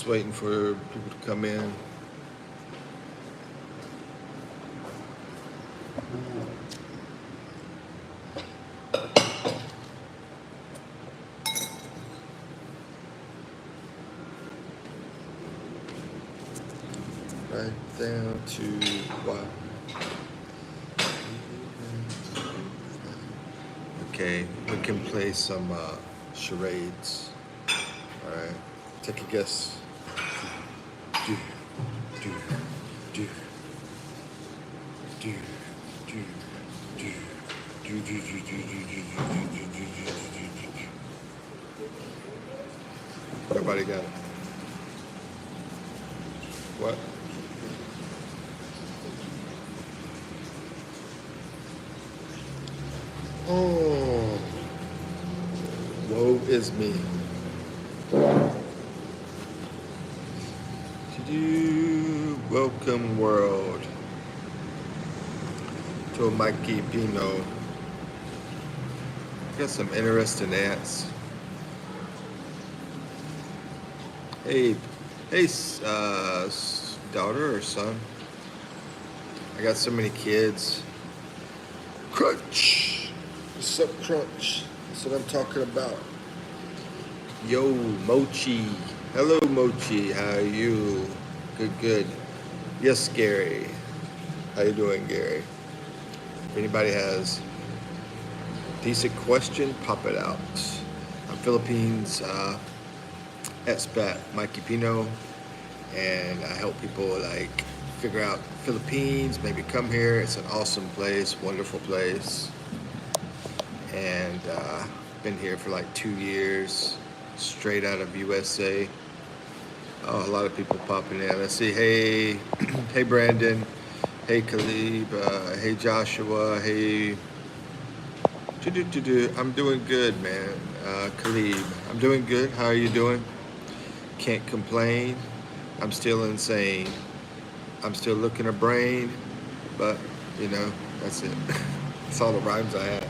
waiting for people to come in. Right down to what? Okay, we can play some charades. All right, take a guess. Do, do, do, do, do, do, do, do, do, do, do, do. Everybody got it. What? Oh, woe is me. Welcome world to Mikipino. Got some interesting ants. Hey, daughter or son? I got so many kids. Crunch. What's up, Crunch? That's what I'm talking about. Yo, Mochi. Hello, Mochi. How are you? Good. Yes, Gary. How you doing, Gary? If anybody has a decent question, pop it out. I'm Philippines Expat Mikipino, and I help people like figure out Philippines, maybe come here. It's an awesome place, wonderful place, and been here for like 2 years, straight out of USA. Oh, a lot of people popping in. Let's see. Hey, hey Brandon. Hey Khalib. Hey Joshua. Hey. I'm doing good, man. Khalib. I'm doing good. How are you doing? Can't complain. I'm still insane. I'm still looking a brain, but you know, that's it. That's all the rhymes I have.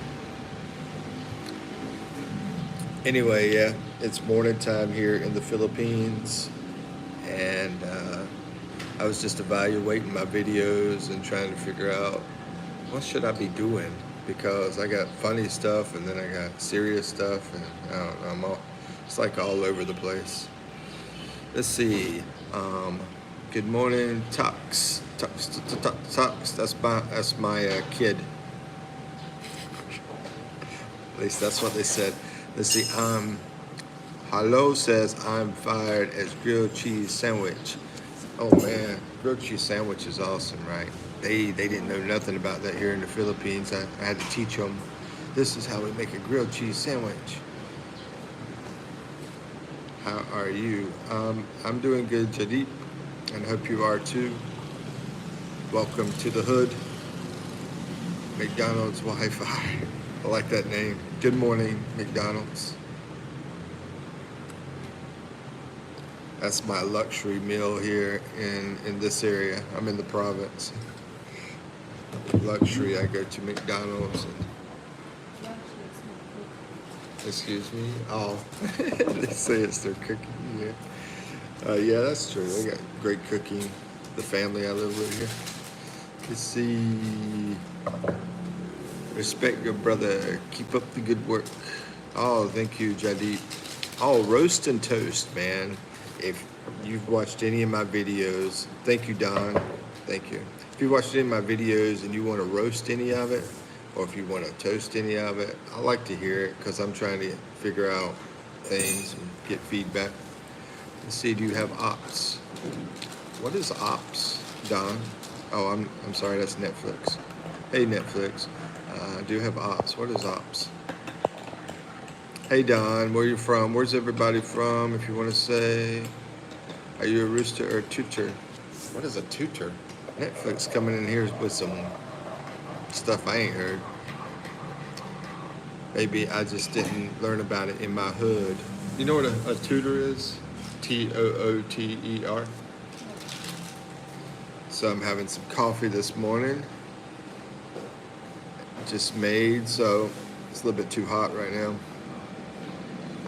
Anyway, yeah, it's morning time here in the Philippines. And I was just evaluating my videos and trying to figure out what should I be doing, because I got funny stuff and then I got serious stuff, and I don't know, it's like all over the place. Let's see. Good morning, Tux. That's my kid. At least that's what they said. Let's see. Hello says, I'm fired as grilled cheese sandwich. Oh man, grilled cheese sandwich is awesome, right? They didn't know nothing about that here in the Philippines. I had to teach them, this is how we make a grilled cheese sandwich. How are you? I'm doing good, Jadip, and I hope you are too. Welcome to the hood. McDonald's Wi-Fi. I like that name. Good morning, McDonald's. That's my luxury meal here in this area. I'm in the province. Luxury, I go to McDonald's and, excuse me? Oh, they say it's their cooking, yeah. Yeah, that's true. They got great cooking. The family I live with here. Let's see. Respect your brother. Keep up the good work. Oh, thank you, Jadip. Oh, roast and toast, man. If you've watched any of my videos, thank you, Don. Thank you. If you watched any of my videos and you want to roast any of it, or if you want to toast any of it, I like to hear it because I'm trying to figure out things and get feedback. Let's see, do you have ops? What is ops, Don? Oh, I'm sorry, that's Netflix. Hey, Netflix. Do you have ops? What is ops? Hey Don, where you from? Where's everybody from? If you want to say, are you a rooster or a tutor? What is a tutor? Netflix coming in here with some stuff I ain't heard. Maybe I just didn't learn about it in my hood. You know what a tutor is? T-O-O-T-E-R. So I'm having some coffee this morning. Just made, so it's a little bit too hot right now.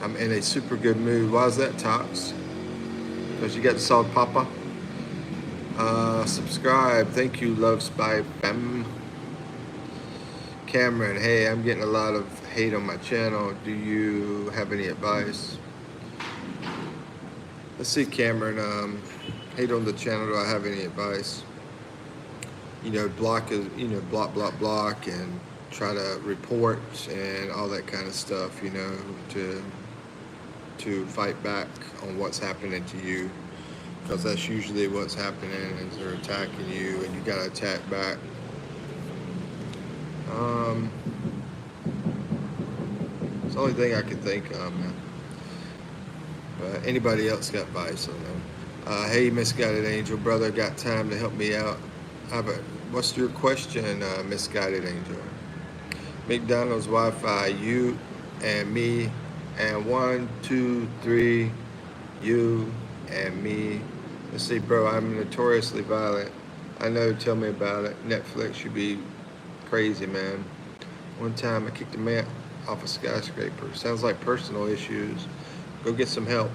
I'm in a super good mood. Why is that, Tox? Because you got Salt Papa. Subscribe. Thank you, Love Spy Fam. Cameron, hey, I'm getting a lot of hate on my channel. Do you have any advice? Let's see, Cameron. Hate on the channel. Do I have any advice? You know, block is, you know, block, and try to report and all that kind of stuff. You know, to fight back on what's happening to you, because that's usually what's happening is they're attacking you, and you gotta attack back. It's the only thing I can think of, man. But anybody else got advice on them? Hey, Misguided Angel, brother, got time to help me out? What's your question, Misguided Angel? McDonald's Wi-Fi, you and me, and 1, 2, 3, you and me. Let's see, bro, I'm notoriously violent. I know, tell me about it. Netflix should be crazy, man. One time I kicked a man off a skyscraper. Sounds like personal issues. Go get some help.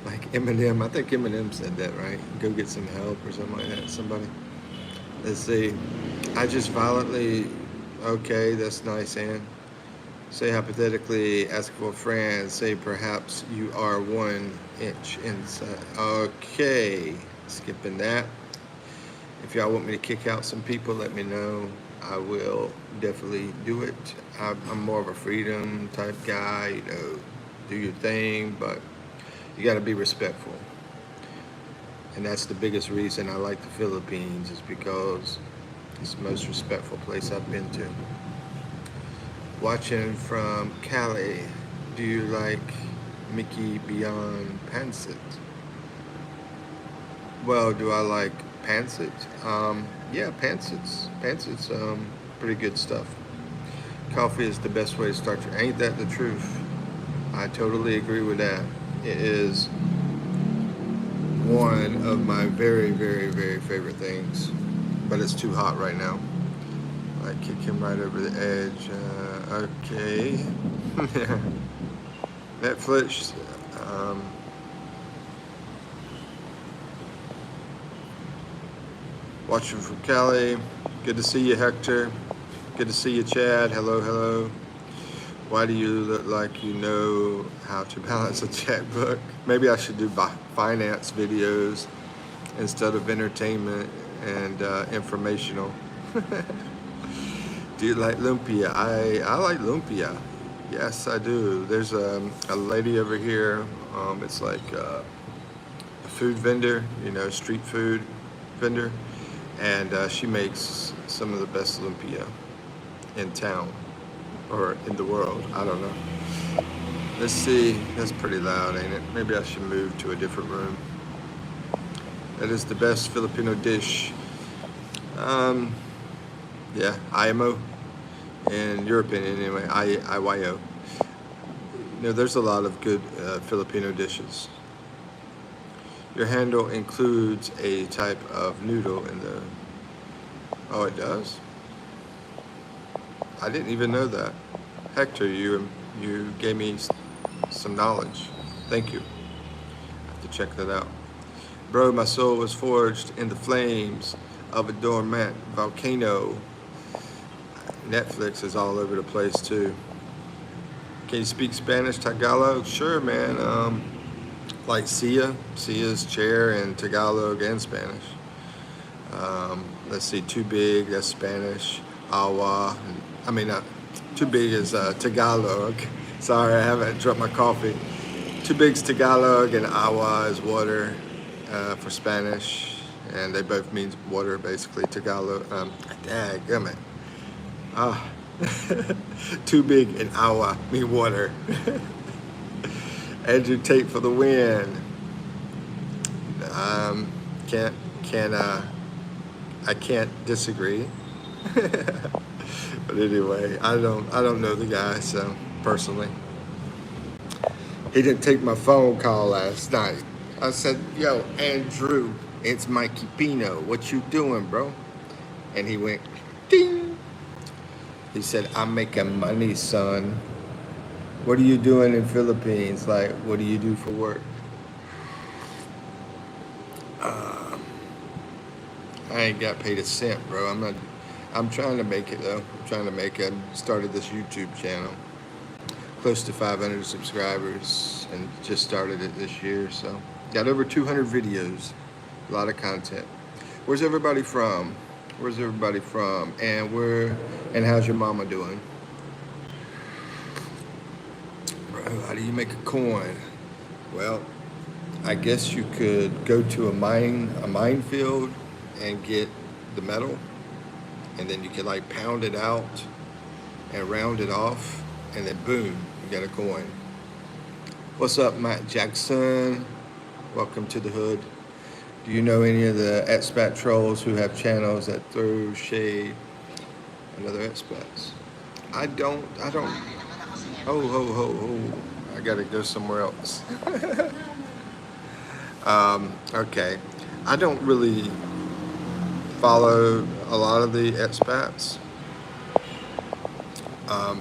Like Eminem, I think Eminem said that, right? Go get some help or something like that, somebody. Let's see. I just violently, okay, that's nice, Ann. Say hypothetically, ask for a friend, say perhaps you are 1 inch inside. Okay, skipping that. If y'all want me to kick out some people, let me know. I will definitely do it. I'm more of a freedom type guy, you know, do your thing, but you gotta be respectful. And that's the biggest reason I like the Philippines, is because it's the most respectful place I've been to. Watching from Cali, do you like Mickey Beyond Pancit? Well, do I like Pancit? Yeah, Pancit's pretty good stuff. Coffee is the best way to start your, ain't that the truth? I totally agree with that. It is one of my very, very, very favorite things, but it's too hot right now. I kick him right over the edge. Okay. Netflix. Watching from Cali. Good to see you, Hector. Good to see you, Chad. Hello, hello. Why do you look like you know how to balance a checkbook? Maybe I should do finance videos instead of entertainment and informational. Do you like lumpia? I like lumpia. Yes, I do. There's a lady over here. It's like a food vendor, you know, street food vendor. And she makes some of the best lumpia in town, or in the world, I don't know. Let's see, that's pretty loud, ain't it? Maybe I should move to a different room. That is the best Filipino dish. Yeah, IMO, in your opinion anyway, IYO. You know, there's a lot of good Filipino dishes. Your handle includes a type of noodle in the, oh, it does? I didn't even know that. Hector, you gave me some knowledge. Thank you. I have to check that out. Bro, my soul was forged in the flames of a dormant volcano. Netflix is all over the place too. Can you speak Spanish, Tagalog? Sure, man. Like Sia's chair in Tagalog and Spanish. Let's see, too big, that's Spanish. Awa, too big is Tagalog. Sorry, I haven't drunk my coffee. Too big's Tagalog, and awa is water for Spanish, and they both mean water basically. Tagalog, dadgummit. Too big and awa mean water. Andrew Tate for the win. I can't disagree. But anyway, I don't know the guy, so personally. He didn't take my phone call last night. I said, yo, Andrew, it's Mikipino. What you doing, bro? And he went, ding. He said, I'm making money, son. What are you doing in Philippines? Like, what do you do for work? I ain't got paid a cent, bro. I'm trying to make it though. I'm trying to make it. I started this YouTube channel, close to 500 subscribers, and just started it this year. So got over 200 videos, a lot of content. Where's everybody from? Where's everybody from? And how's your mama doing? Bro, how do you make a coin? Well, I guess you could go to a minefield and get the metal, and then you could like pound it out and round it off, and then boom, you got a coin. What's up, Matt Jackson? Welcome to the hood. Do you know any of the expat trolls who have channels that throw shade on other expats? I don't. Oh. I gotta go somewhere else. Okay. I don't really follow a lot of the expats.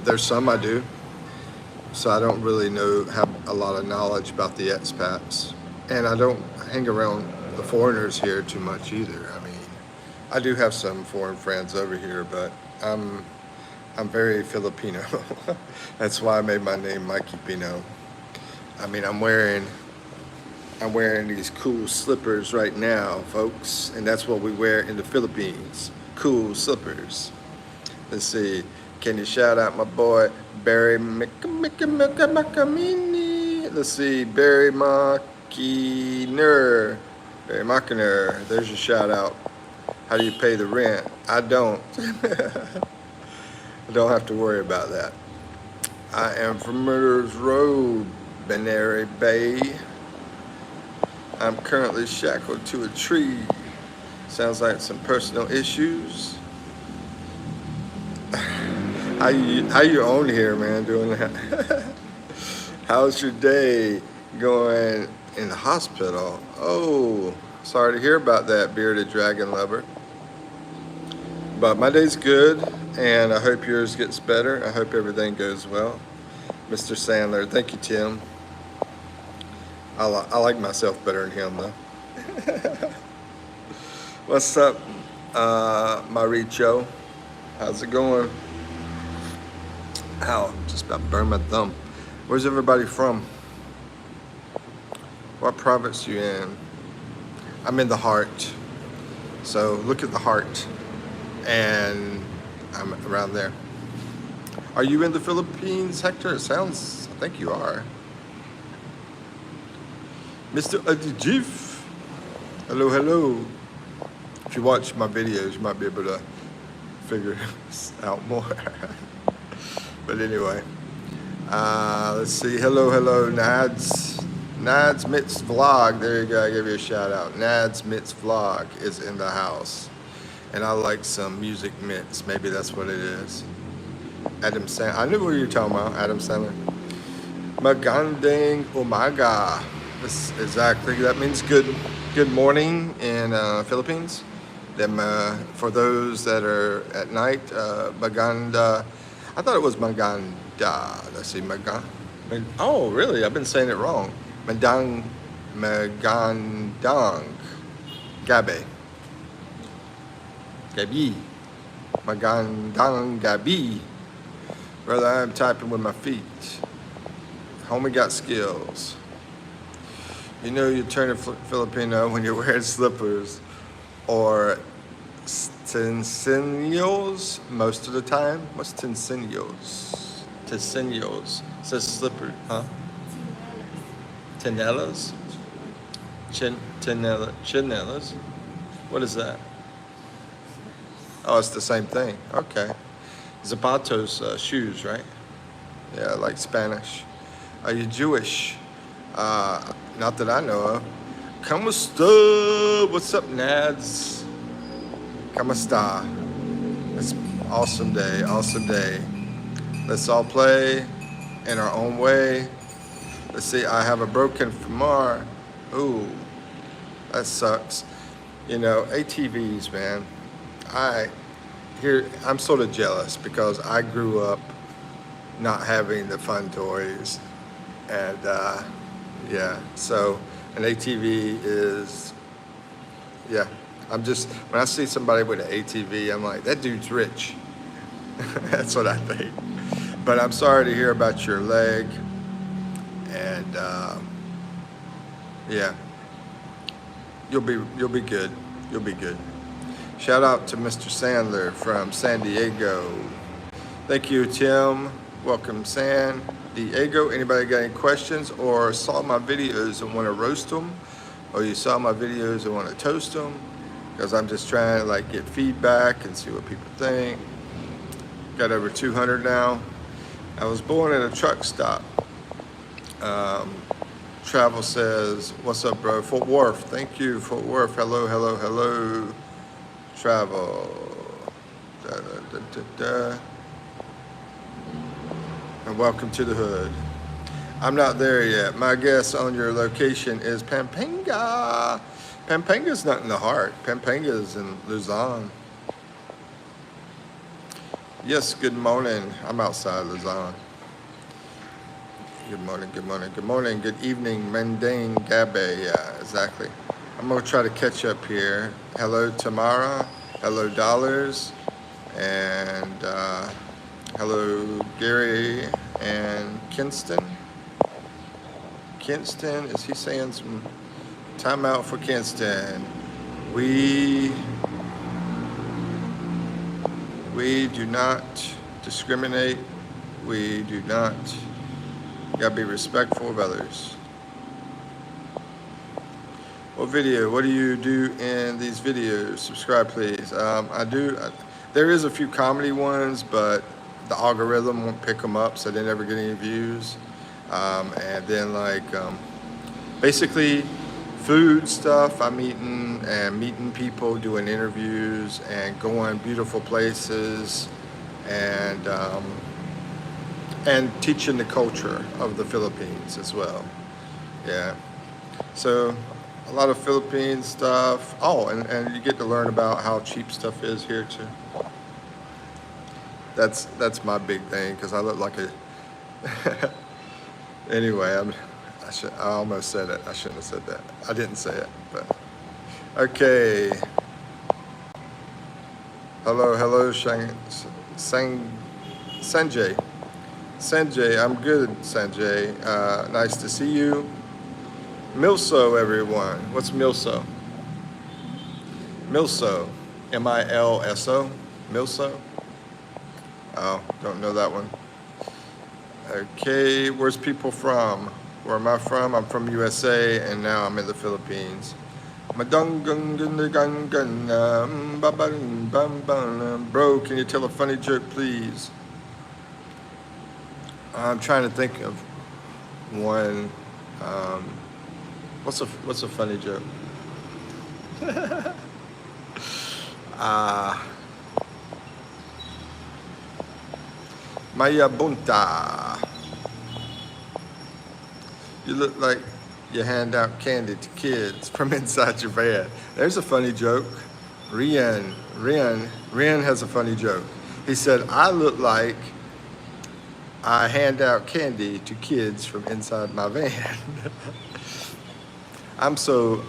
There's some I do. So I don't really have a lot of knowledge about the expats. And I don't hang around the foreigners here too much either. I mean, I do have some foreign friends over here, but I'm very Filipino. That's why I made my name Mikipino. I mean, I'm wearing these cool slippers right now, folks, and that's what we wear in the Philippines. Cool slippers. Let's see. Can you shout out my boy Barry Makamini? Let's see, Barry Makiner. Barry Makiner. There's your shout out. How do you pay the rent? I don't. I don't have to worry about that. I am from Murderers Road, Benary Bay. I'm currently shackled to a tree. Sounds like some personal issues. How you on here, man, doing that? How's your day going in the hospital? Oh, sorry to hear about that, bearded dragon lover. But my day's good, and I hope yours gets better. I hope everything goes well. Mr. Sandler, thank you, Tim. I like myself better than him, though. What's up, Maricho? How's it going? Ow, just about burned my thumb. Where's everybody from? What province you in? I'm in the heart. So look at the heart. And I'm around there. Are you in the Philippines, Hector? It sounds, I think you are. Mr. Adijif. Hello. If you watch my videos, you might be able to figure this out more. But anyway, let's see. Hello, Nads. Nads Mitz Vlog. There you go. I gave you a shout out. Nads Mitz Vlog is in the house. And I like some music mitts. Maybe that's what it is. Adam Sandler. I knew what you were talking about. Adam Sandler. Magandang umaga. This exactly. That means good morning in Philippines. Then for those that are at night, maganda. I thought it was maganda. Let's see, oh, really? I've been saying it wrong. Magandang gabi. Gabi. Magandang gabi. Brother, I'm typing with my feet. Homie got skills. You know you're turning Filipino when you're wearing slippers or tensinos most of the time. What's tensinos? Tensinos. It says slipper, huh? Tenellas? Chinellas? What is that? Oh, it's the same thing. Okay. Zapatos, shoes, right? Yeah, like Spanish. Are you Jewish? Not that I know of. ¿Cómo está? What's up, Nads? ¿Cómo está? It's awesome day. Let's all play in our own way. Let's see, I have a broken femur. Ooh, that sucks. You know, ATVs, man. I'm sort of jealous because I grew up not having the fun toys. And yeah, so an ATV is, yeah, I'm just, when I see somebody with an ATV, I'm like, that dude's rich. That's what I think. But I'm sorry to hear about your leg. And yeah, you'll be good. You'll be good. Shout out to Mr. Sandler from San Diego. Thank you, Tim. Welcome, San Diego. Anybody got any questions or saw my videos and want to roast them? Or you saw my videos and want to toast them? Because I'm just trying to like get feedback and see what people think. Got over 200 now. I was born at a truck stop. Travel says, what's up, bro? Fort Worth. Thank you, Fort Worth. Hello, hello, hello. Travel. Da, da, da, da, da. And welcome to the hood. I'm not there yet. My guess on your location is Pampanga. Pampanga's not in the heart. Pampanga's in Luzon. Yes, good morning. I'm outside Luzon. Good morning, good morning, good morning, good evening, Mendane Gabe. Yeah, exactly. I'm gonna try to catch up here. Hello, Tamara. Hello, Dollars. And hello, Gary and Kinston. Kinston, is he saying some time out for Kinston? We do not discriminate. We do not. You gotta be respectful of others. What video? What do you do in these videos? Subscribe, please. There is a few comedy ones, but the algorithm won't pick them up, so they never get any views. And then basically food stuff. I'm eating and meeting people, doing interviews, and going beautiful places, and teaching the culture of the Philippines as well. Yeah. So a lot of Philippine stuff. Oh, and you get to learn about how cheap stuff is here too. That's my big thing, because I look like a anyway, I almost said it. I shouldn't have said that. I didn't say it, but okay. Hello, Sanjay. Sanjay, I'm good, Sanjay. Nice to see you. Milso, everyone. What's Milso? Milso. M-I-L-S-O? Milso? Oh, don't know that one. Okay, where's people from? Where am I from? I'm from USA, and now I'm in the Philippines. Bro, can you tell a funny joke, please? I'm trying to think of one. What's a funny joke? Maya Bunta. You look like you hand out candy to kids from inside your van. There's a funny joke. Rian has a funny joke. He said, I look like I hand out candy to kids from inside my van. I'm so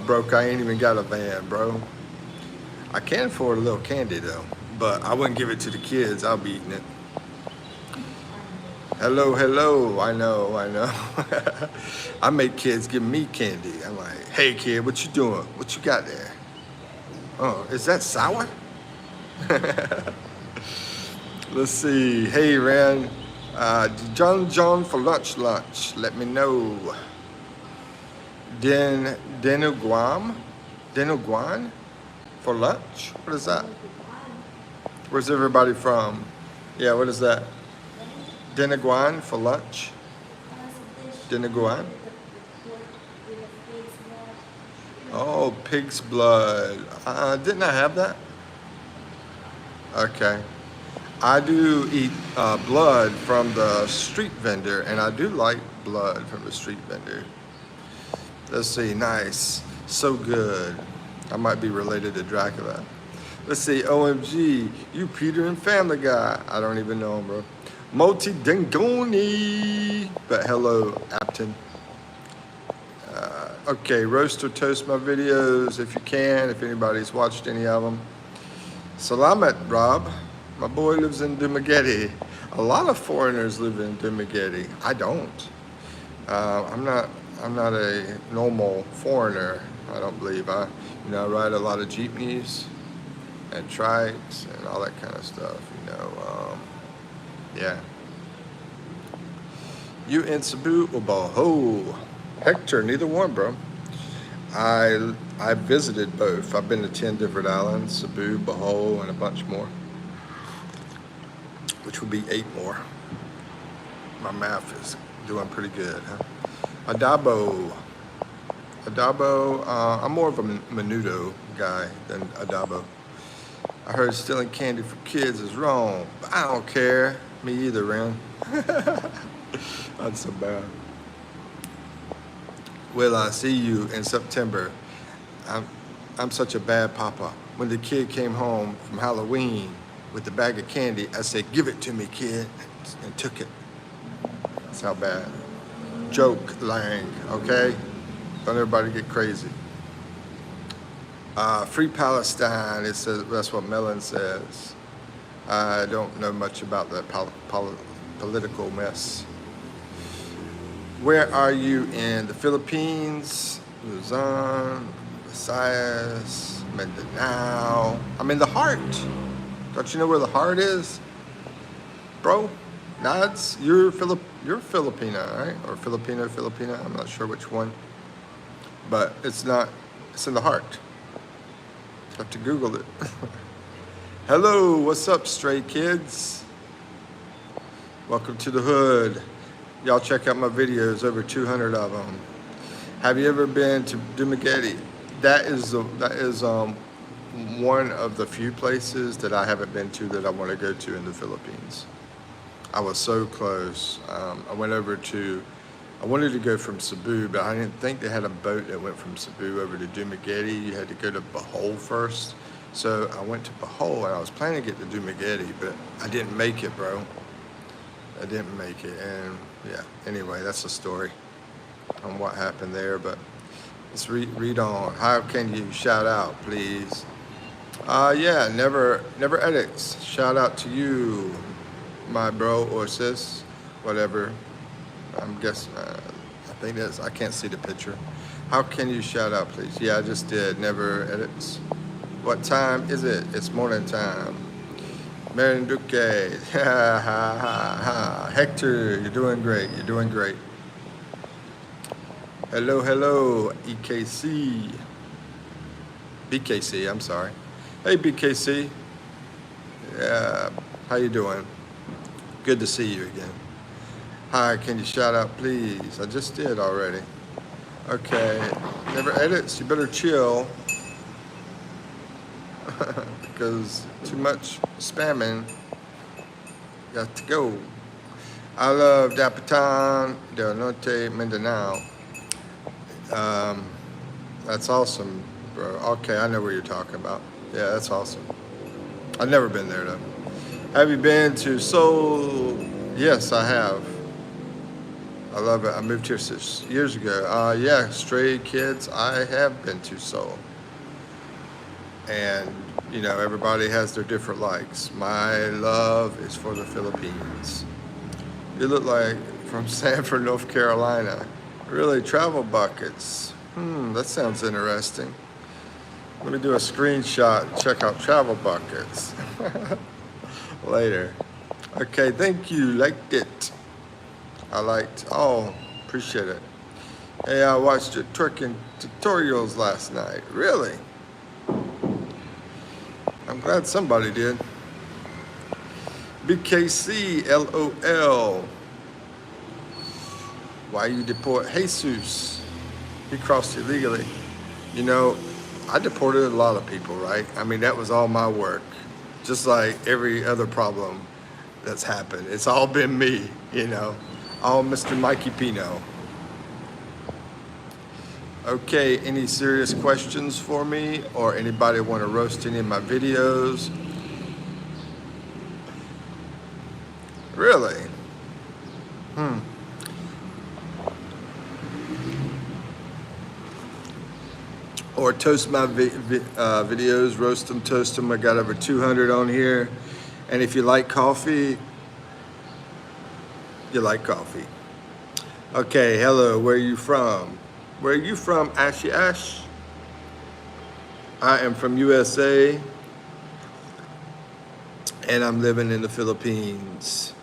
broke, I ain't even got a van, bro. I can afford a little candy though, but I wouldn't give it to the kids. I'll be eating it. Hello, I know. I make kids give me candy. I'm like, hey kid, what you doing? What you got there? Oh, is that sour? Let's see. Hey, Ran. John for lunch. Let me know. Denuguan for lunch? What is that? Where's everybody from? Yeah, what is that? Denuguan for lunch? Denuguan? Oh, pig's blood. Didn't I have that? Okay. I do eat blood from the street vendor, and I do like blood from the street vendor. Let's see, nice. So good. I might be related to Dracula. Let's see, OMG, you Peter and Family Guy. I don't even know him, bro. Multi Dengoni. But hello, Apton. Okay, roast or toast my videos if you can, if anybody's watched any of them. Salamat, Rob. My boy lives in Dumaguete. A lot of foreigners live in Dumaguete. I don't. I'm not a normal foreigner. I don't believe. I ride a lot of jeepneys and trikes and all that kind of stuff. Yeah. You in Cebu or Boho? Hector, neither one, bro. I visited both. I've been to 10 different islands, Cebu, Bohol, and a bunch more, which would be 8 more. My math is doing pretty good, huh? Adabo. I'm more of a menudo guy than Adabo. I heard stealing candy from kids is wrong, but I don't care. Me either, Ren. That's so bad. Will I see you in September? I'm such a bad papa. When the kid came home from Halloween with the bag of candy, I said, "Give it to me, kid," and took it. That's how bad. Joke, Lang, okay? Don't everybody get crazy. Free Palestine, that's what Mellon says. I don't know much about that political mess. Where are you in the Philippines? Luzon, Visayas, Mindanao. I'm in the heart. Don't you know where the heart is? Bro, nods, you're Filipino, right? Or Filipina, I'm not sure which one. But it's in the heart. Have to Google it. Hello, what's up, stray kids? Welcome to the hood. Y'all check out my videos, over 200 of them. Have you ever been to Dumaguete? That is one of the few places that I haven't been to that I want to go to in the Philippines. I was so close. I wanted to go from Cebu, but I didn't think they had a boat that went from Cebu over to Dumaguete. You had to go to Bohol first. So I went to Bohol, and I was planning to get to Dumaguete, but I didn't make it, bro. I didn't make it, and yeah, anyway, that's a story on what happened there, but let's read on. How can you shout out, please? Yeah, never edits. Shout out to you, my bro or sis, whatever. I'm guessing, I think I can't see the picture. How can you shout out, please? Yeah, I just did, never edits. What time is it? It's morning time. Marian Duque, Hector, you're doing great, Hello, EKC. BKC, I'm sorry. Hey, BKC. Yeah, how you doing? Good to see you again. Hi, can you shout out, please? I just did already. Okay, never edits, you better chill. Because too much spamming. Got to go. I love Dapitan del Norte, Mindanao. That's awesome, bro. Okay, I know what you're talking about. Yeah, that's awesome. I've never been there, though. Have you been to Seoul? Yes, I have. I love it. I moved here 6 years ago. Yeah, stray kids, I have been to Seoul. And, everybody has their different likes. My love is for the Philippines. You look like from Sanford, North Carolina. Really, travel buckets. That sounds interesting. Let me do a screenshot and check out travel buckets. Later. Okay, thank you. Liked it. Appreciate it. Hey, I watched your twerking tutorials last night. Really? I'm glad somebody did. BKC, LOL. Why you deport Jesus? He crossed illegally. I deported a lot of people, right? I mean, that was all my work. Just like every other problem that's happened. It's all been me, all Mr. Mikipino. Okay, any serious questions for me, or anybody want to roast any of my videos? Really? or toast my videos, roast them, toast them. I got over 200 on here. And if you like coffee, you like coffee. Okay, hello, where are you from? Where are you from, Ashy Ash? I am from USA, and I'm living in the Philippines.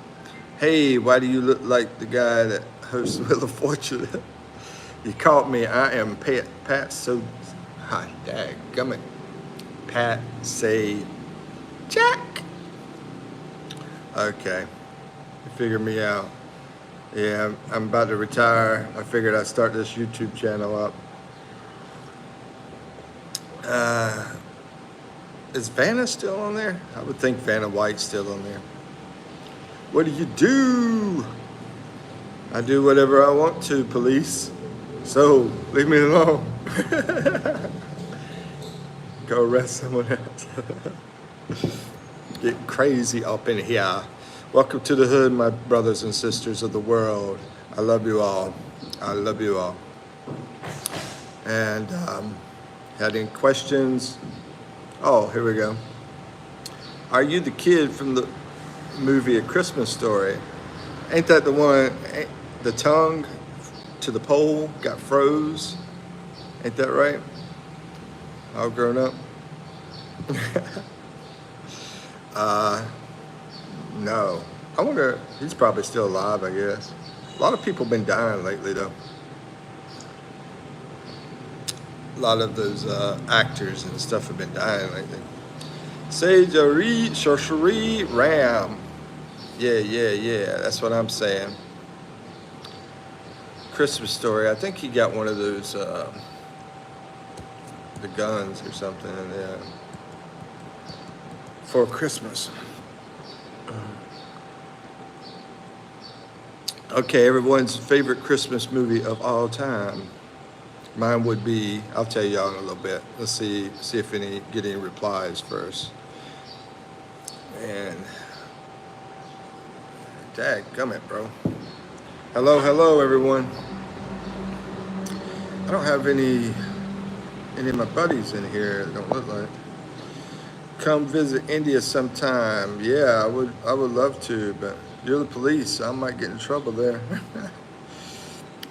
Hey, why do you look like the guy that hosts Wheel of Fortune? You caught me. I am Pat so hi, dadgummit. Pat say Jack. Okay, you figure me out. Yeah, I'm about to retire. I figured I'd start this YouTube channel up. Is Vanna still on there? I would think Vanna White's still on there. What do? I do whatever I want to, police. So, leave me alone. Go arrest someone else. Get crazy up in here. Welcome to the hood, my brothers and sisters of the world. I love you all. I love you all. And had any questions? Oh, here we go. Are you the kid from the movie A Christmas Story? Ain't that the one, the tongue to the pole got froze? Ain't that right? All grown up? No. I wonder, he's probably still alive, I guess. A lot of people been dying lately, though. A lot of those actors and stuff have been dying lately. Sorcery Ram. Yeah. That's what I'm saying. Christmas Story. I think he got one of those, the guns or something, for Christmas. Okay, everyone's favorite Christmas movie of all time. Mine would be, I'll tell y'all in a little bit. Let's see if get any replies first. And dadgummit, bro. Hello, everyone. I don't have any of my buddies in here that don't look like. Come visit India sometime. Yeah, I would love to, but you're the police. I might get in trouble there.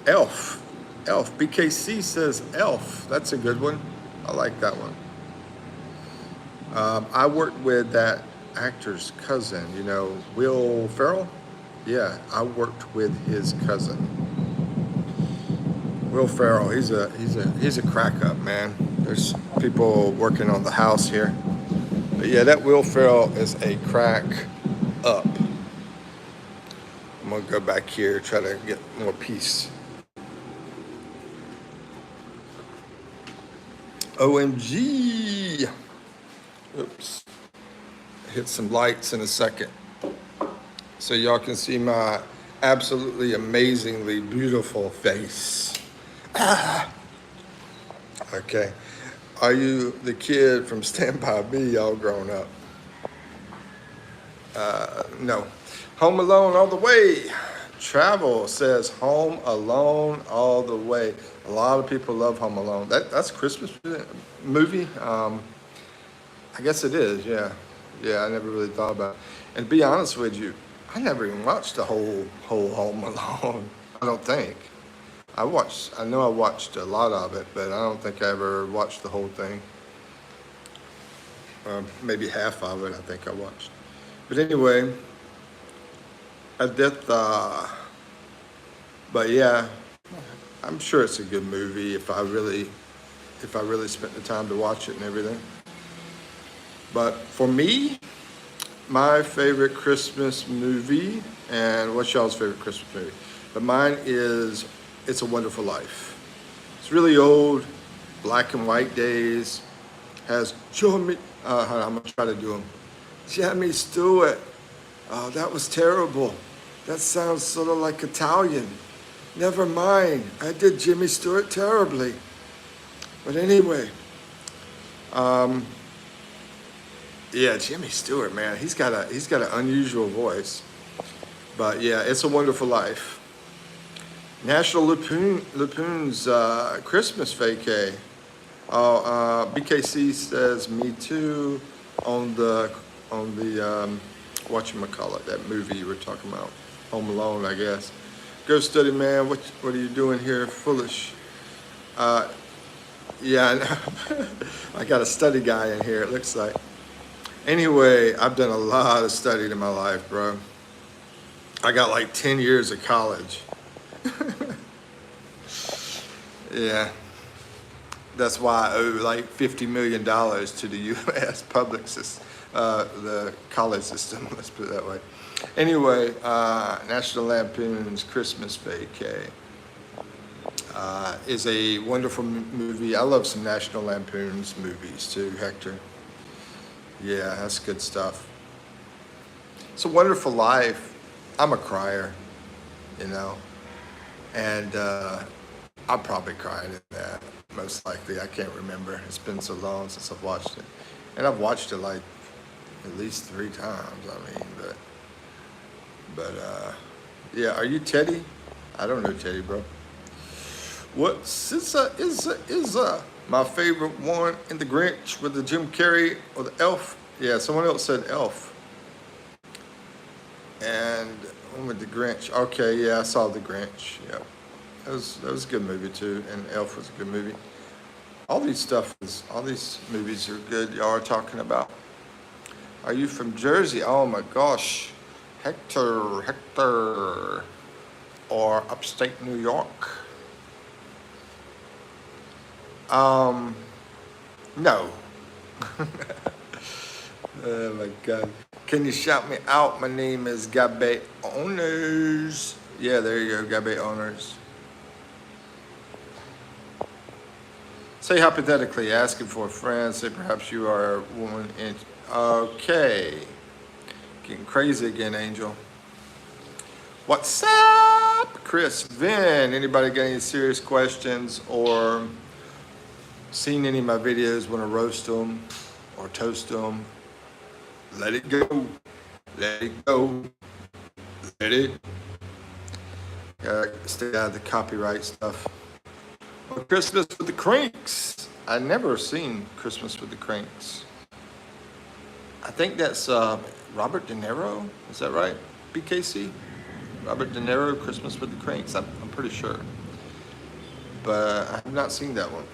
Elf. BKC says Elf. That's a good one. I like that one. I worked with that actor's cousin, Will Ferrell. Yeah, I worked with his cousin. Will Ferrell, he's a crack up, man. There's people working on the house here. But yeah, that Will Ferrell is a crack up. I'm gonna go back here, try to get more peace. OMG. Oops. Hit some lights in a second. So y'all can see my absolutely amazingly beautiful face. Okay. Are you the kid from Stand By Me, all grown up? No. Home Alone all the way. Travel says Home Alone all the way. A lot of people love Home Alone. That's a Christmas movie. I guess it is, yeah. Yeah, I never really thought about it. And to be honest with you, I never even watched the whole Home Alone. I don't think. I know I watched a lot of it, but I don't think I ever watched the whole thing. Maybe half of it I think I watched. But anyway, but yeah, I'm sure it's a good movie if I really spent the time to watch it and everything. But for me, my favorite Christmas movie, and what's y'all's favorite Christmas movie? But mine is It's a Wonderful Life. It's really old, black and white days. Has Jimmy, I'm gonna try to do him. Jimmy Stewart. Oh, that was terrible. That sounds sort of like Italian. Never mind. I did Jimmy Stewart terribly. But anyway, yeah, Jimmy Stewart, man, he's got an unusual voice. But yeah, It's a Wonderful Life. National Lampoon's Christmas Vacay. Oh, BKC says me too on the whatchamacallit, that movie you were talking about, Home Alone, I guess. Go study, man. What are you doing here? Foolish. Uh, yeah, I know. I got a study guy in here. It looks like. Anyway, I've done a lot of studying in my life, bro. I got like 10 years of college. Yeah. That's why I owe like $50 million to the U.S. public system, the college system, let's put it that way. Anyway, National Lampoon's Christmas Vacay is a wonderful movie. I love some National Lampoon's movies too, Hector. Yeah, that's good stuff. It's a Wonderful Life. I'm a crier, you know, and I'll probably cry in that, most likely. I can't remember. It's been so long since I've watched it. And I've watched it like at least 3 times, I mean, but yeah, are you Teddy? I don't know Teddy, bro. What is my favorite one in the Grinch with the Jim Carrey or the Elf? Yeah, someone else said Elf. And one with the Grinch. Okay, yeah, I saw the Grinch. Yeah. That was a good movie too, and Elf was a good movie. All these movies are good. Y'all are talking about. Are you from Jersey? Oh my gosh, Hector, or upstate New York? No. Oh my God. Can you shout me out? My name is Gabe Owners. Yeah, there you go, Gabe Owners. Say hypothetically, asking for a friend, say perhaps you are a woman in, okay. Getting crazy again, Angel. What's up, Chris, Vin? Anybody got any serious questions or seen any of my videos, want to roast them or toast them? Let it go. Let it go. Let it. Gotta stay out of the copyright stuff. Well, Christmas with the Cranks. I never seen Christmas with the Cranks. I think that's Robert De Niro. Is that right? BKC? Robert De Niro, Christmas with the Cranks. I'm pretty sure. But I have not seen that one.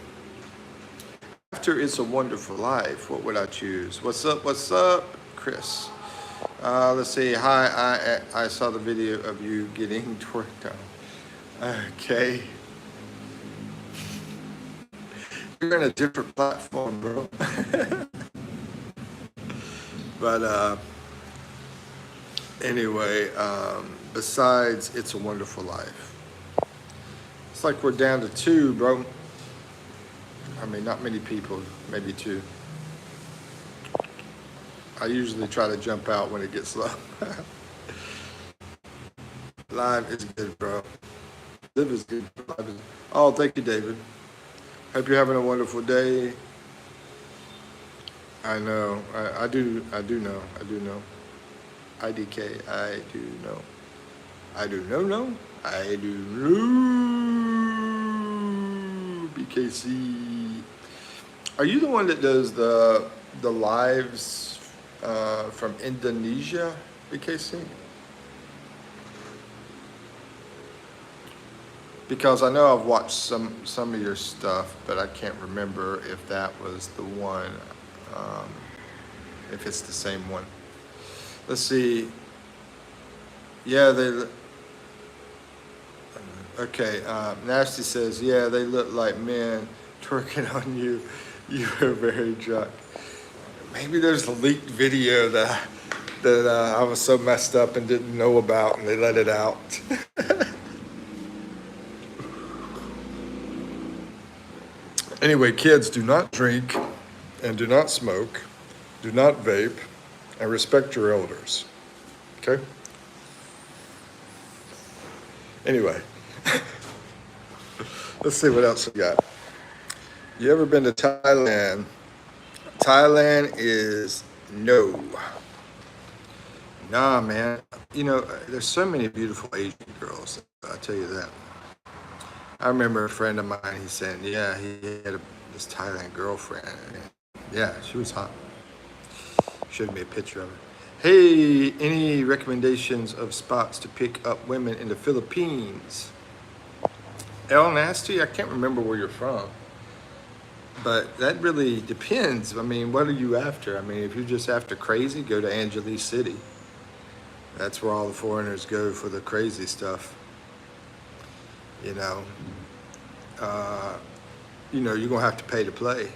After It's a Wonderful Life, what would I choose? What's up, Chris? Let's see. Hi, I saw the video of you getting twerked on. Okay. You're in a different platform, bro. But anyway, besides It's a Wonderful Life, it's like we're down to 2, bro. I mean, not many people, maybe 2. I usually try to jump out when it gets low. Live is good, bro. Live is good. Live is... Oh, thank you, David. Hope you're having a wonderful day. I know. I do know. IDK. I do know. I do know. BKC. Are you the one that does the lives from Indonesia, BKC? Because I know I've watched some of your stuff, but I can't remember if that was the one, if it's the same one. Let's see. Yeah, okay, Nasty says, yeah, they look like men twerking on you. You were very drunk. Maybe there's a leaked video that I was so messed up and didn't know about, and they let it out. Anyway, kids, do not drink and do not smoke, do not vape, and respect your elders. Okay? Anyway, let's see what else we got. You ever been to Thailand? Thailand is no. Nah, man. You know, there's so many beautiful Asian girls. I'll tell you that. I remember a friend of mine, he said, yeah, he had his Thailand girlfriend. Yeah, she was hot. Showed me a picture of her. Hey, any recommendations of spots to pick up women in the Philippines? El Nasty, I can't remember where you're from, but that really depends. I mean, what are you after? I mean, if you're just after crazy, go to Angeles City. That's where all the foreigners go for the crazy stuff. You know, you're gonna have to pay to play.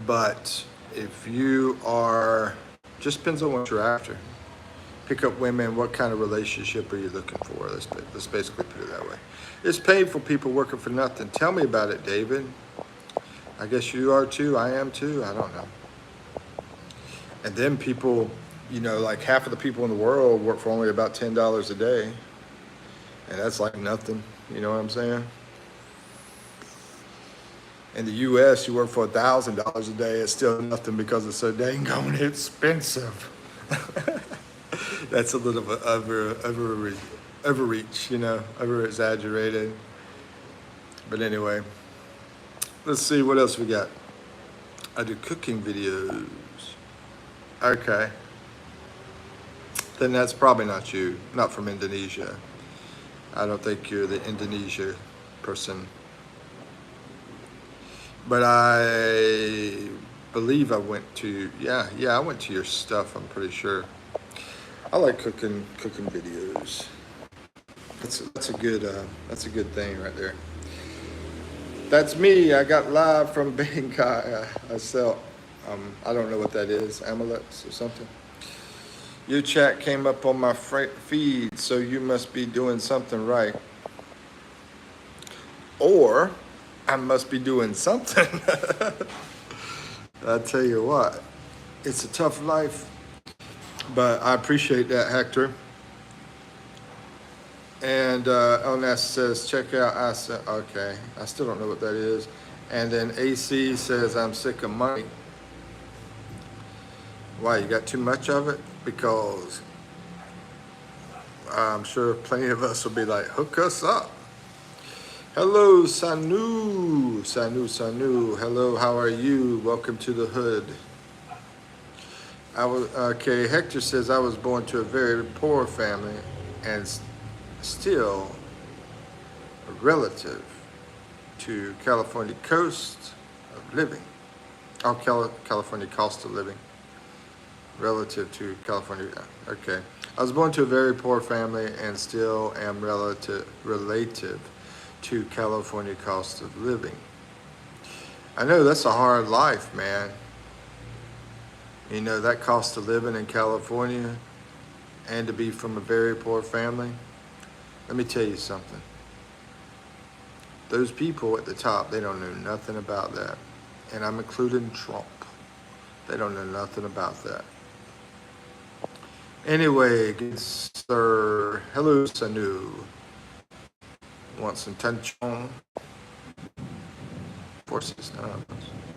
But if you are, just depends on what you're after. Pick up women, what kind of relationship are you looking for? Let's basically put it that way. It's painful people working for nothing. Tell me about it, David. I guess you are too, I am too, I don't know. And then people, like half of the people in the world work for only about $10 a day. And that's like nothing, you know what I'm saying? In the US, you work for $1,000 a day, it's still nothing because it's so dang expensive. That's a little bit overreach, over exaggerated. But anyway, let's see what else we got. I do cooking videos. Okay. Then that's probably not you, not from Indonesia. I don't think you're the Indonesia person. But I believe I went to, I went to your stuff, I'm pretty sure. I like cooking videos. That's a good thing right there. That's me. I got live from Bangkok. I sell, I don't know what that is, amulets or something. Your chat came up on my feed, so you must be doing something right. Or I must be doing something. I tell you what, it's a tough life. But I appreciate that, Hector. And Elnas says, check out, okay, I still don't know what that is. And then AC says, I'm sick of money. Why, you got too much of it? Because I'm sure plenty of us will be like, hook us up. Hello, Sanu. Sanu. Hello, how are you? Welcome to the hood. Okay, Hector says, I was born to a very poor family and still a relative to California cost of living. Oh, California cost of living. Relative to California, okay. I was born to a very poor family and still am relative to California cost of living. I know that's a hard life, man. That cost of living in California and to be from a very poor family. Let me tell you something. Those people at the top, they don't know nothing about that. And I'm including Trump. They don't know nothing about that. Anyway, good sir. Hello, Sanu. Want some tension? 469.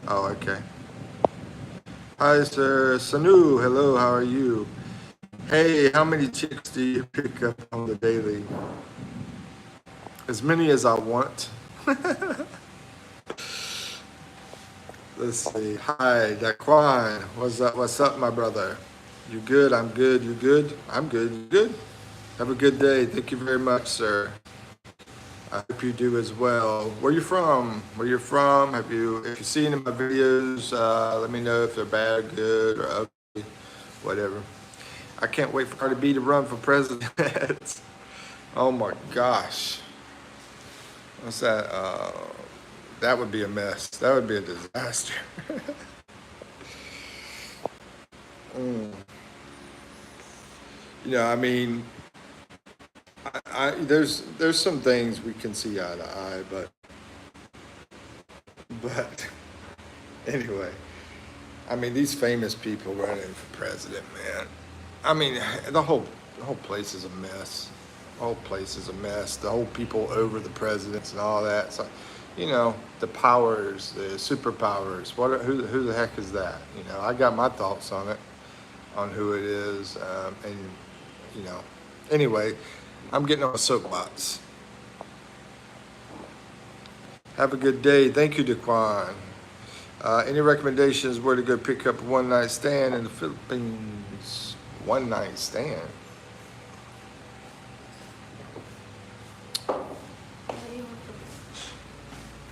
Oh, okay. Hi, sir. Sanu. Hello, how are you? Hey, how many chicks do you pick up on the daily? As many as I want. Let's see. Hi, Daquan. What's up, my brother? You good? I'm good. You good? I'm good. You good? Have a good day. Thank you very much, sir. I hope you do as well. Where you from? Where you're from? If you've seen any of my videos, let me know if they're bad, good, or ugly, whatever. I can't wait for Cardi B to run for president. Oh my gosh. What's that? That would be a mess. That would be a disaster. I mean, there's some things we can see eye to eye, but anyway, I mean, these famous people running for president, man. I mean, the whole place is a mess. The whole place is a mess. The whole people over the presidents and all that. So, the powers, the superpowers. Who the heck is that? I got my thoughts on it, on who it is, and anyway, I'm getting on a soapbox. Have a good day. Thank you, Daquan. Any recommendations where to go pick up a one-night stand in the Philippines? One-night stand.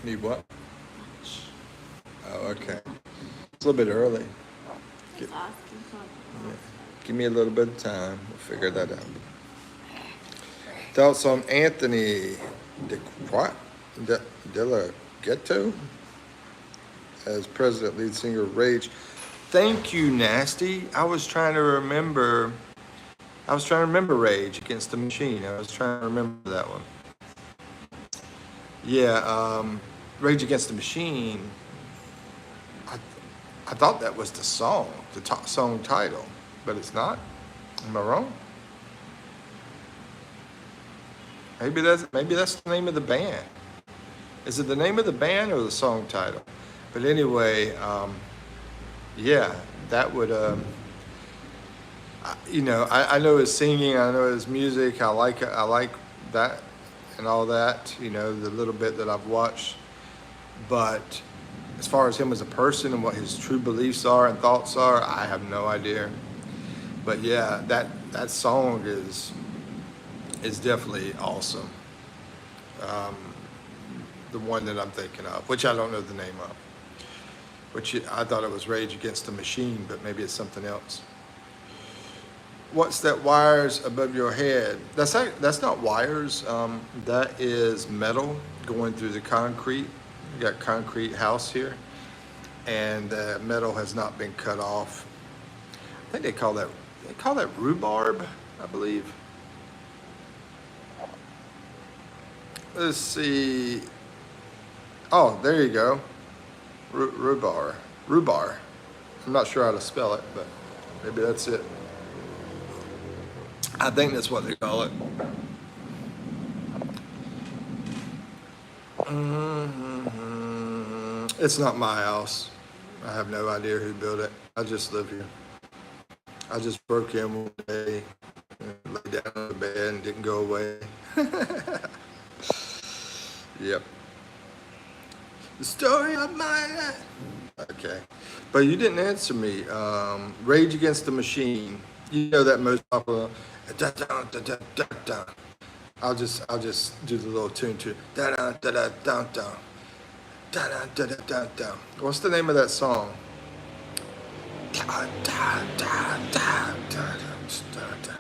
Need what? Oh, okay. It's a little bit early. Give me a little bit of time. We'll figure that out. Thoughts on Anthony De La Ghetto as president, lead singer of Rage. Thank you, Nasty. I was trying to remember Rage Against the Machine. I was trying to remember that one. Yeah, Rage Against the Machine. I thought that was the song, song title, but it's not. Am I wrong? Maybe that's the name of the band. Is it the name of the band or the song title? But anyway, yeah, that would, I know his singing, I know his music, I like that and all that, the little bit that I've watched. But as far as him as a person and what his true beliefs are and thoughts are, I have no idea. But yeah, that song is definitely awesome. The one that I'm thinking of, which I don't know the name of. Which I thought it was Rage Against the Machine, but maybe it's something else. What's that wires above your head? That's not wires. That is metal going through the concrete. We got concrete house here, and the metal has not been cut off. I think they call that rhubarb, I believe. Let's see. Oh, there you go. Rhubarb. I'm not sure how to spell it, but maybe that's it. I think that's what they call it. It's not my house. I have no idea who built it. I just live here. I just broke in one day and lay down on the bed and didn't go away. Yep. The story of my life. Okay. But you didn't answer me. Rage Against the Machine. You know that most popular. Da, da, da, da, da, da. I'll just do the little tune to da da da da da da da da da da da. What's the name of that song? Da da da da da da.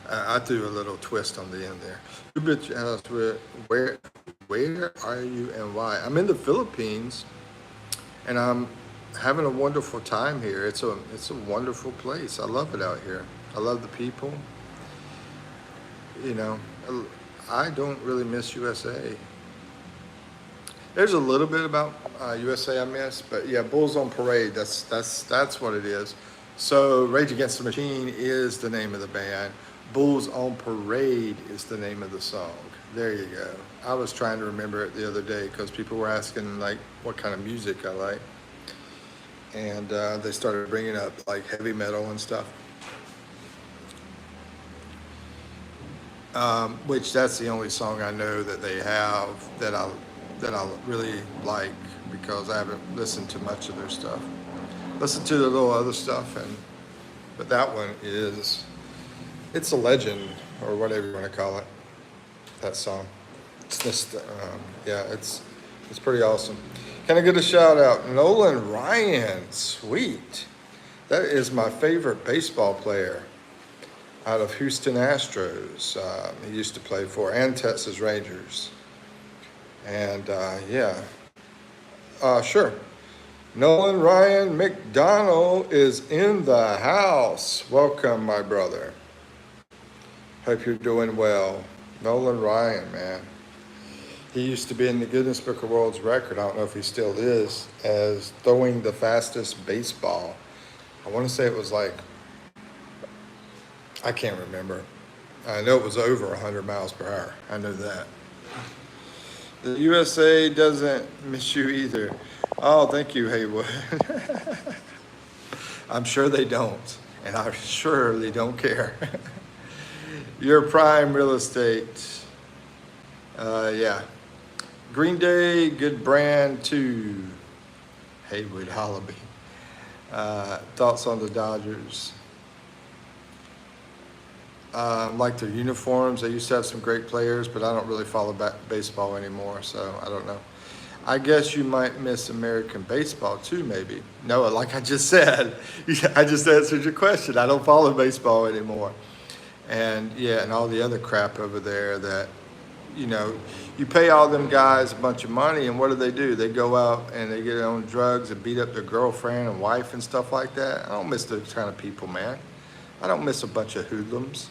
I threw a little twist on the end there. Who built your house? Where are you and why? I'm in the Philippines, and I'm having a wonderful time here. It's a wonderful place. I love it out here. I love the people. I don't really miss USA. There's a little bit about USA I miss, but yeah, Bulls on Parade. That's what it is. So Rage Against the Machine is the name of the band. Bulls on Parade is the name of the song. There you go. I was trying to remember it the other day because people were asking like what kind of music I like, and they started bringing up like heavy metal and stuff. Which that's the only song I know that they have that I really like, because I haven't listened to much of their stuff. Listened to the little other stuff, but that one it's a legend, or whatever you want to call it. That song. It's just it's pretty awesome. Can I get a shout out? Nolan Ryan, sweet. That is my favorite baseball player out of Houston Astros. He used to play for, and Texas Rangers. And sure. Nolan Ryan McDonald is in the house. Welcome, my brother. Hope you're doing well. Nolan Ryan, man. He used to be in the Guinness Book of World's Record. I don't know if he still is, as throwing the fastest baseball. I want to say it was like, I can't remember. I know it was over 100 miles per hour. I know that. The USA doesn't miss you either. Oh, thank you, Haywood. I'm sure they don't, and I surely don't care. Your prime real estate. Yeah. Green Day, good brand too. Haywood Hollaby. Thoughts on the Dodgers? Like their uniforms. They used to have some great players, but I don't really follow baseball anymore, so I don't know. I guess you might miss American baseball too, maybe. No, like I just said, I just answered your question. I don't follow baseball anymore. And yeah, and all the other crap over there that, you pay all them guys a bunch of money, and what do? They go out and they get on drugs and beat up their girlfriend and wife and stuff like that. I don't miss those kind of people, man. I don't miss a bunch of hoodlums.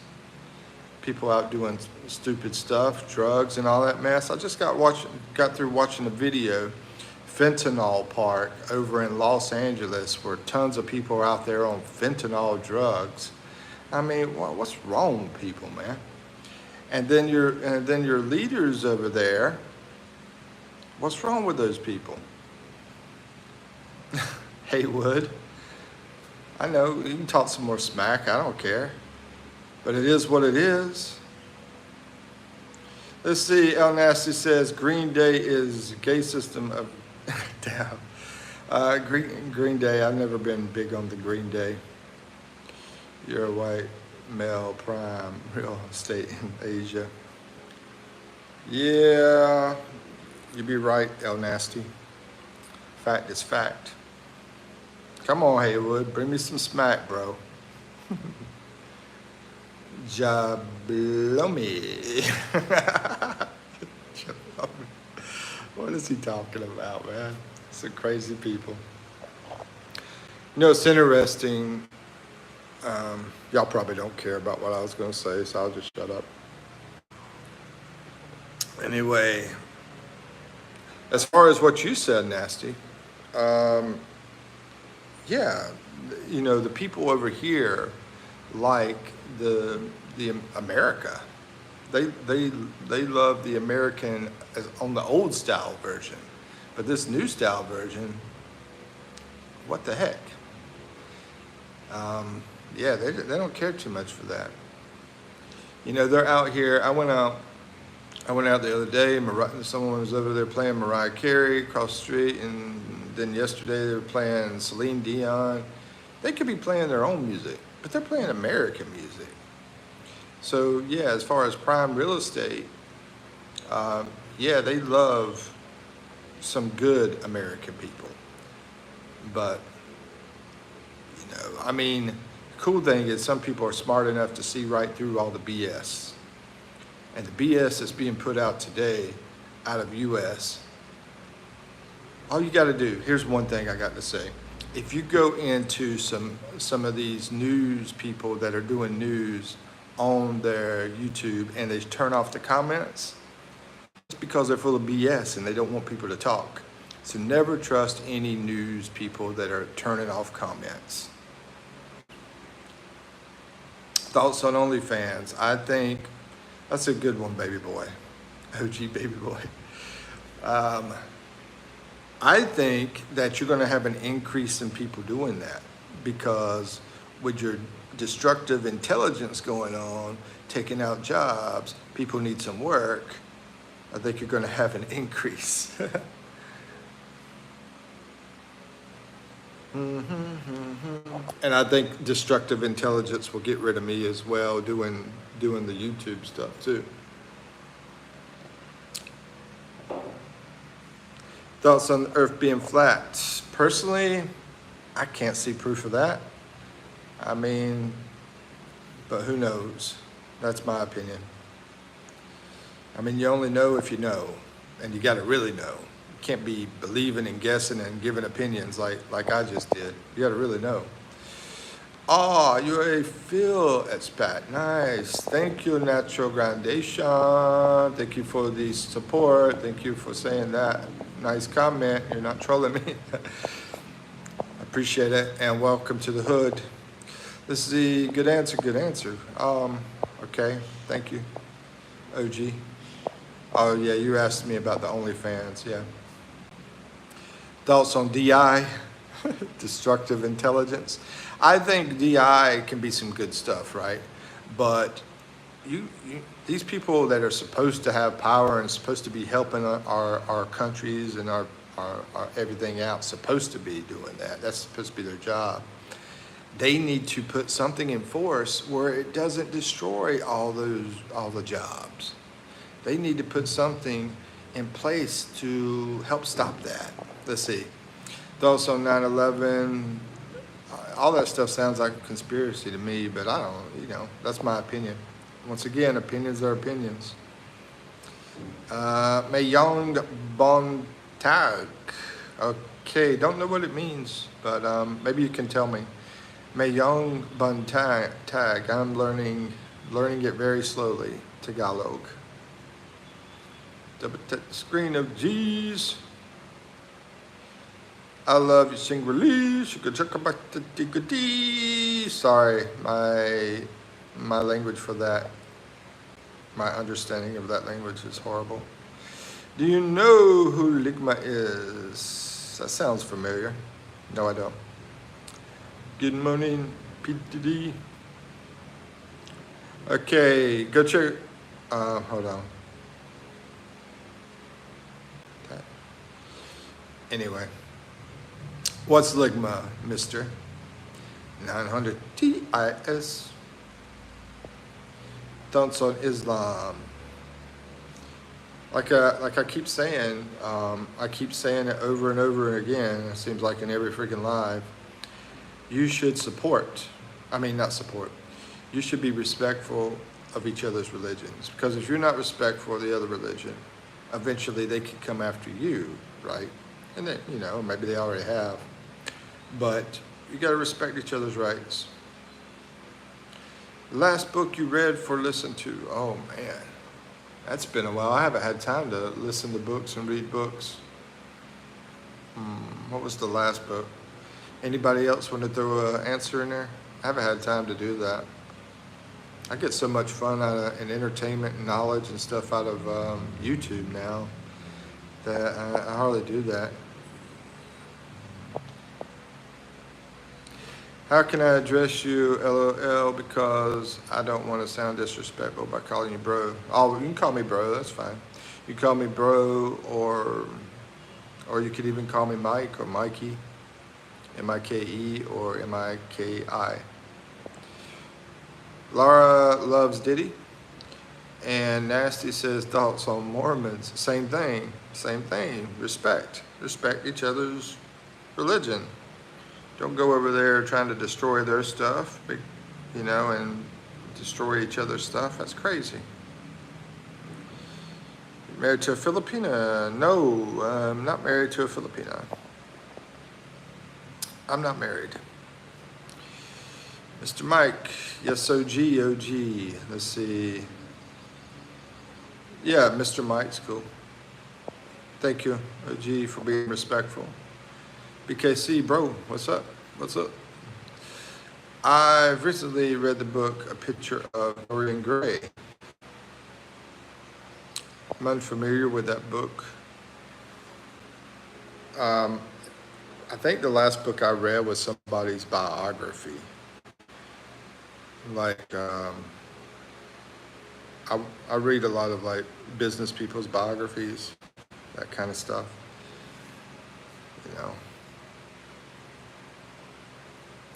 People out doing stupid stuff, drugs and all that mess. I just got through watching a video, fentanyl park over in Los Angeles, where tons of people are out there on fentanyl drugs. I mean, what's wrong with people, man? And then your leaders over there. What's wrong with those people? Haywood. I know you can talk some more smack. I don't care. But it is what it is. Let's see. El Nasty says Green Day is gay system of damn. Green Day. I've never been big on the Green Day. You're a white male prime real estate in Asia. Yeah, you'd be right, El Nasty. Fact is fact. Come on, Haywood. Bring me some smack, bro. Jablomi. What is he talking about, man? Some crazy people. It's interesting. Y'all probably don't care about what I was going to say, so I'll just shut up. Anyway, as far as what you said, Nasty, yeah, the people over here like the America. They love the American on the old style version, but this new style version, what the heck? Yeah, they don't care too much for that. They're out here. I went out the other day. Someone was over there playing Mariah Carey across the street, and then yesterday they were playing Celine Dion. They could be playing their own music, but they're playing American music. So yeah, as far as prime real estate, yeah, they love some good American people. But I mean, the cool thing is some people are smart enough to see right through all the BS. And the BS that's being put out today out of US, all you got to do, here's one thing I got to say. If you go into some of these news people that are doing news on their YouTube and they turn off the comments, it's because they're full of BS and they don't want people to talk. So never trust any news people that are turning off comments. Thoughts on OnlyFans? I think that's a good one, baby boy. OG baby boy. I think that you're going to have an increase in people doing that because with your destructive intelligence going on, taking out jobs, people need some work. I think you're going to have an increase. And I think destructive intelligence will get rid of me as well, doing the YouTube stuff too. Thoughts on the Earth being flat? Personally, I can't see proof of that. I mean, but who knows? That's my opinion. I mean, you only know if you know, and you got to really know. You can't be believing and guessing and giving opinions like I just did. You got to really know. Oh, you're a Phil expat. Nice. Thank you, Natural Grandation. Thank you for the support. Thank you for saying that. Nice comment. You're not trolling me. I appreciate it. And welcome to the hood. This is the good answer. Good answer. Okay. Thank you, OG. Oh, yeah. You asked me about the OnlyFans. Yeah. Thoughts on DI? Destructive intelligence. I think DI can be some good stuff, right? But, these people that are supposed to have power and supposed to be helping our countries and our everything out, supposed to be doing that. That's supposed to be their job. They need to put something in force where it doesn't destroy all the jobs. They need to put something in place to help stop that. Let's see. Thoughts on 9/11? All that stuff sounds like a conspiracy to me, but I don't, that's my opinion. Once again, opinions are opinions. Mayong Bon Tag. Okay, don't know what it means, but maybe you can tell me. Mayong Bon Tag. I'm learning it very slowly. Tagalog. Double tap the screen of G's. I love you, sing release. Sorry, my language for that, my understanding of that language is horrible. Do you know who Ligma is? That sounds familiar. No, I don't. Good morning, PTD. Okay, go check. Hold on. Okay. Anyway. What's Ligma, Mr. 900 TIS? Thoughts on Islam? Like I keep saying, it over and over again. It seems like in every freaking live. You should not support. You should be respectful of each other's religions. Because if you're not respectful of the other religion, eventually they could come after you, right? And then, maybe they already have. But you got to respect each other's rights. Last book you read for listen to? Oh man, that's been a while. I haven't had time to listen to books and read books. What was the last book? Anybody else want to throw an answer in there? I haven't had time to do that. I get so much fun out of and entertainment and knowledge and stuff out of YouTube now that I hardly do that. How can I address you, LOL, because I don't want to sound disrespectful by calling you bro. Oh, you can call me bro, that's fine. You call me bro, or you could even call me Mike or Mikey, M-I-K-E or M-I-K-I. Laura loves Diddy. And Nasty says thoughts on Mormons. Same thing. Respect each other's religion. Don't go over there trying to destroy their stuff, and destroy each other's stuff. That's crazy. Married to a Filipina? No, I'm not married to a Filipina. I'm not married. Mr. Mike, yes, OG. Let's see. Yeah, Mr. Mike's cool. Thank you, OG, for being respectful. BKC, bro, what's up? I've recently read the book, A Picture of Dorian Gray. I'm unfamiliar with that book. I think the last book I read was somebody's biography. Like, I read a lot of business people's biographies, that kind of stuff.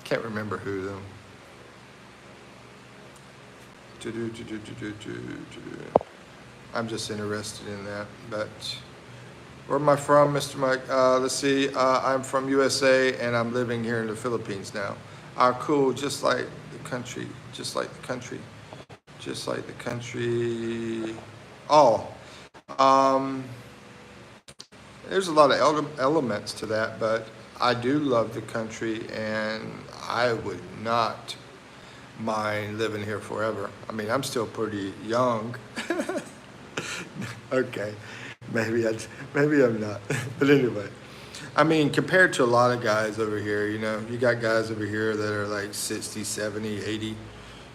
Can't remember who though. I'm just interested in that. But where am I from, Mr. Mike? Let's see. I'm from USA and I'm living here in the Philippines now. Cool. Just like the country. Oh. There's a lot of elements to that, but I do love the country and I would not mind living here forever. I mean, I'm still pretty young. Okay, maybe I'm not. But anyway, I mean, compared to a lot of guys over here, you got guys over here that are like 60, 70, 80,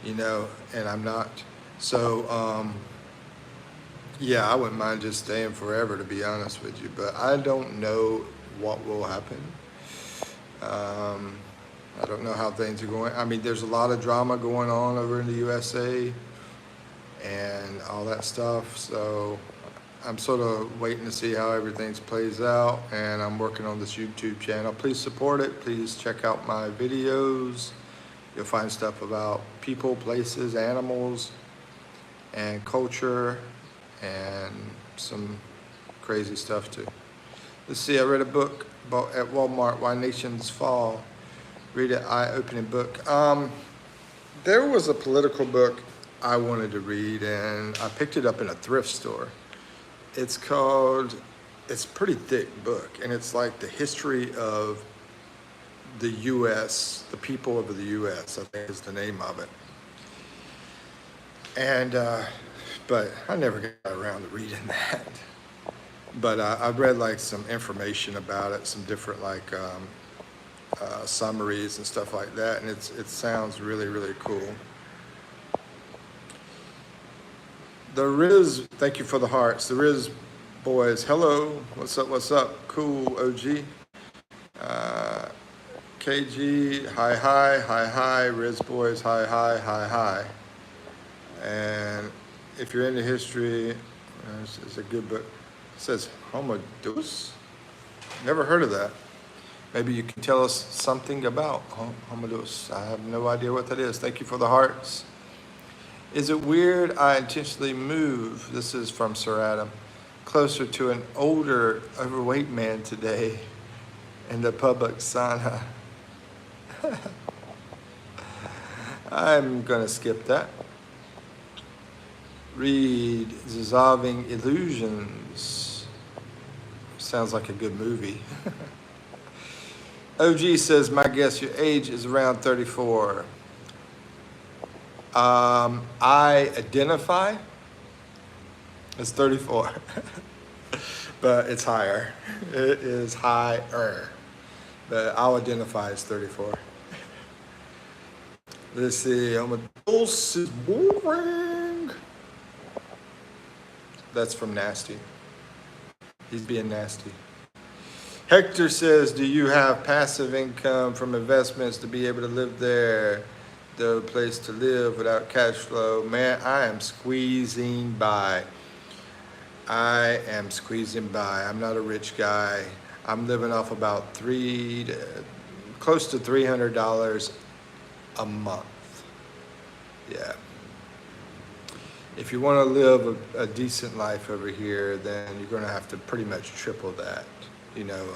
and I'm not. So, yeah, I wouldn't mind just staying forever, to be honest with you. But I don't know what will happen. I don't know how things are going. I mean, there's a lot of drama going on over in the USA. and all that stuff. So I'm sort of waiting to see how everything plays out, and I'm working on this YouTube channel. Please support it. Please check out my videos. You'll find stuff about people, places, animals, and culture, and some crazy stuff too. Let's see, I read a book about at Walmart, Why Nations Fall. Read it, eye-opening book. There was a political book I wanted to read, and I picked it up in a thrift store. It's a pretty thick book, and it's like the history of the U.S., the people of the U.S., I think is the name of it. And, but I never got around to reading that. But I read like some information about it, some different like summaries and stuff like that, and it sounds really, really cool. The Riz, thank you for the hearts. The Riz boys, hello, what's up, what's up? Cool, OG. KG, hi, hi, hi, hi. Riz boys, hi, hi, hi, hi. And if you're into history, it's a good book. It says Homo Deus. Never heard of that. Maybe you can tell us something about Homo Deus. I have no idea what that is. Thank you for the hearts. Is it weird I intentionally move, this is from Sir Adam, closer to an older, overweight man today in the public sauna? I'm gonna skip that. Read Dissolving Illusions. Sounds like a good movie. OG says, my guess your age is around 34. I identify as 34, but it's higher. It is higher, but I'll identify as 34. Let's see, I'm a dose is boring. That's from Nasty. He's being nasty. Hector says, do you have passive income from investments to be able to live there? The place to live without cash flow. Man, I am squeezing by. I am squeezing by. I'm not a rich guy. I'm living off about close to $300 a month. Yeah. If you want to live a decent life over here, then you're going to have to pretty much triple that. You know,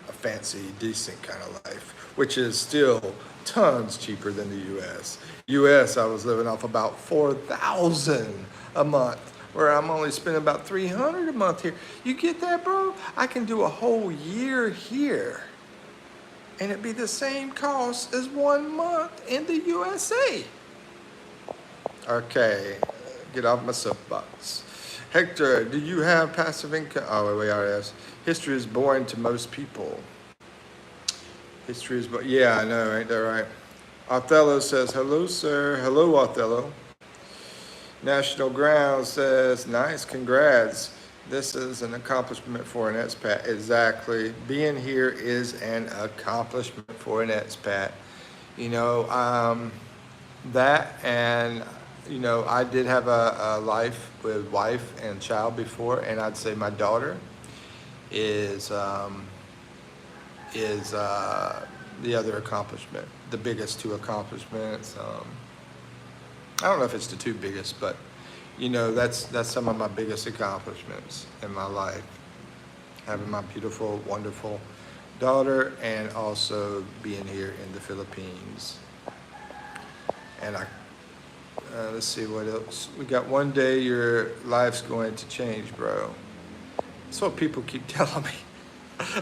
a fancy, decent kind of life, which is still tons cheaper than the U.S. U.S. I was living off about $4,000 a month, where I'm only spending about $300 a month here. You get that, bro? I can do a whole year here, and it'd be the same cost as 1 month in the USA. Okay, get off my soapbox. Hector, do you have passive income? Oh, wait, I already asked. History is boring to most people. History is boring. Yeah, I know, ain't that right? Othello says, hello, sir. Hello, Othello. National Ground says, nice, congrats. This is an accomplishment for an expat. Exactly. Being here is an accomplishment for an expat. You know, that and, you know, I did have a life with wife and child before, and I'd say my daughter is the other accomplishment, the biggest two accomplishments. I don't know if it's the two biggest, but you know, that's some of my biggest accomplishments in my life. Having my beautiful, wonderful daughter, and also being here in the Philippines. And let's see what else. We got one day your life's going to change, bro. That's what people keep telling me.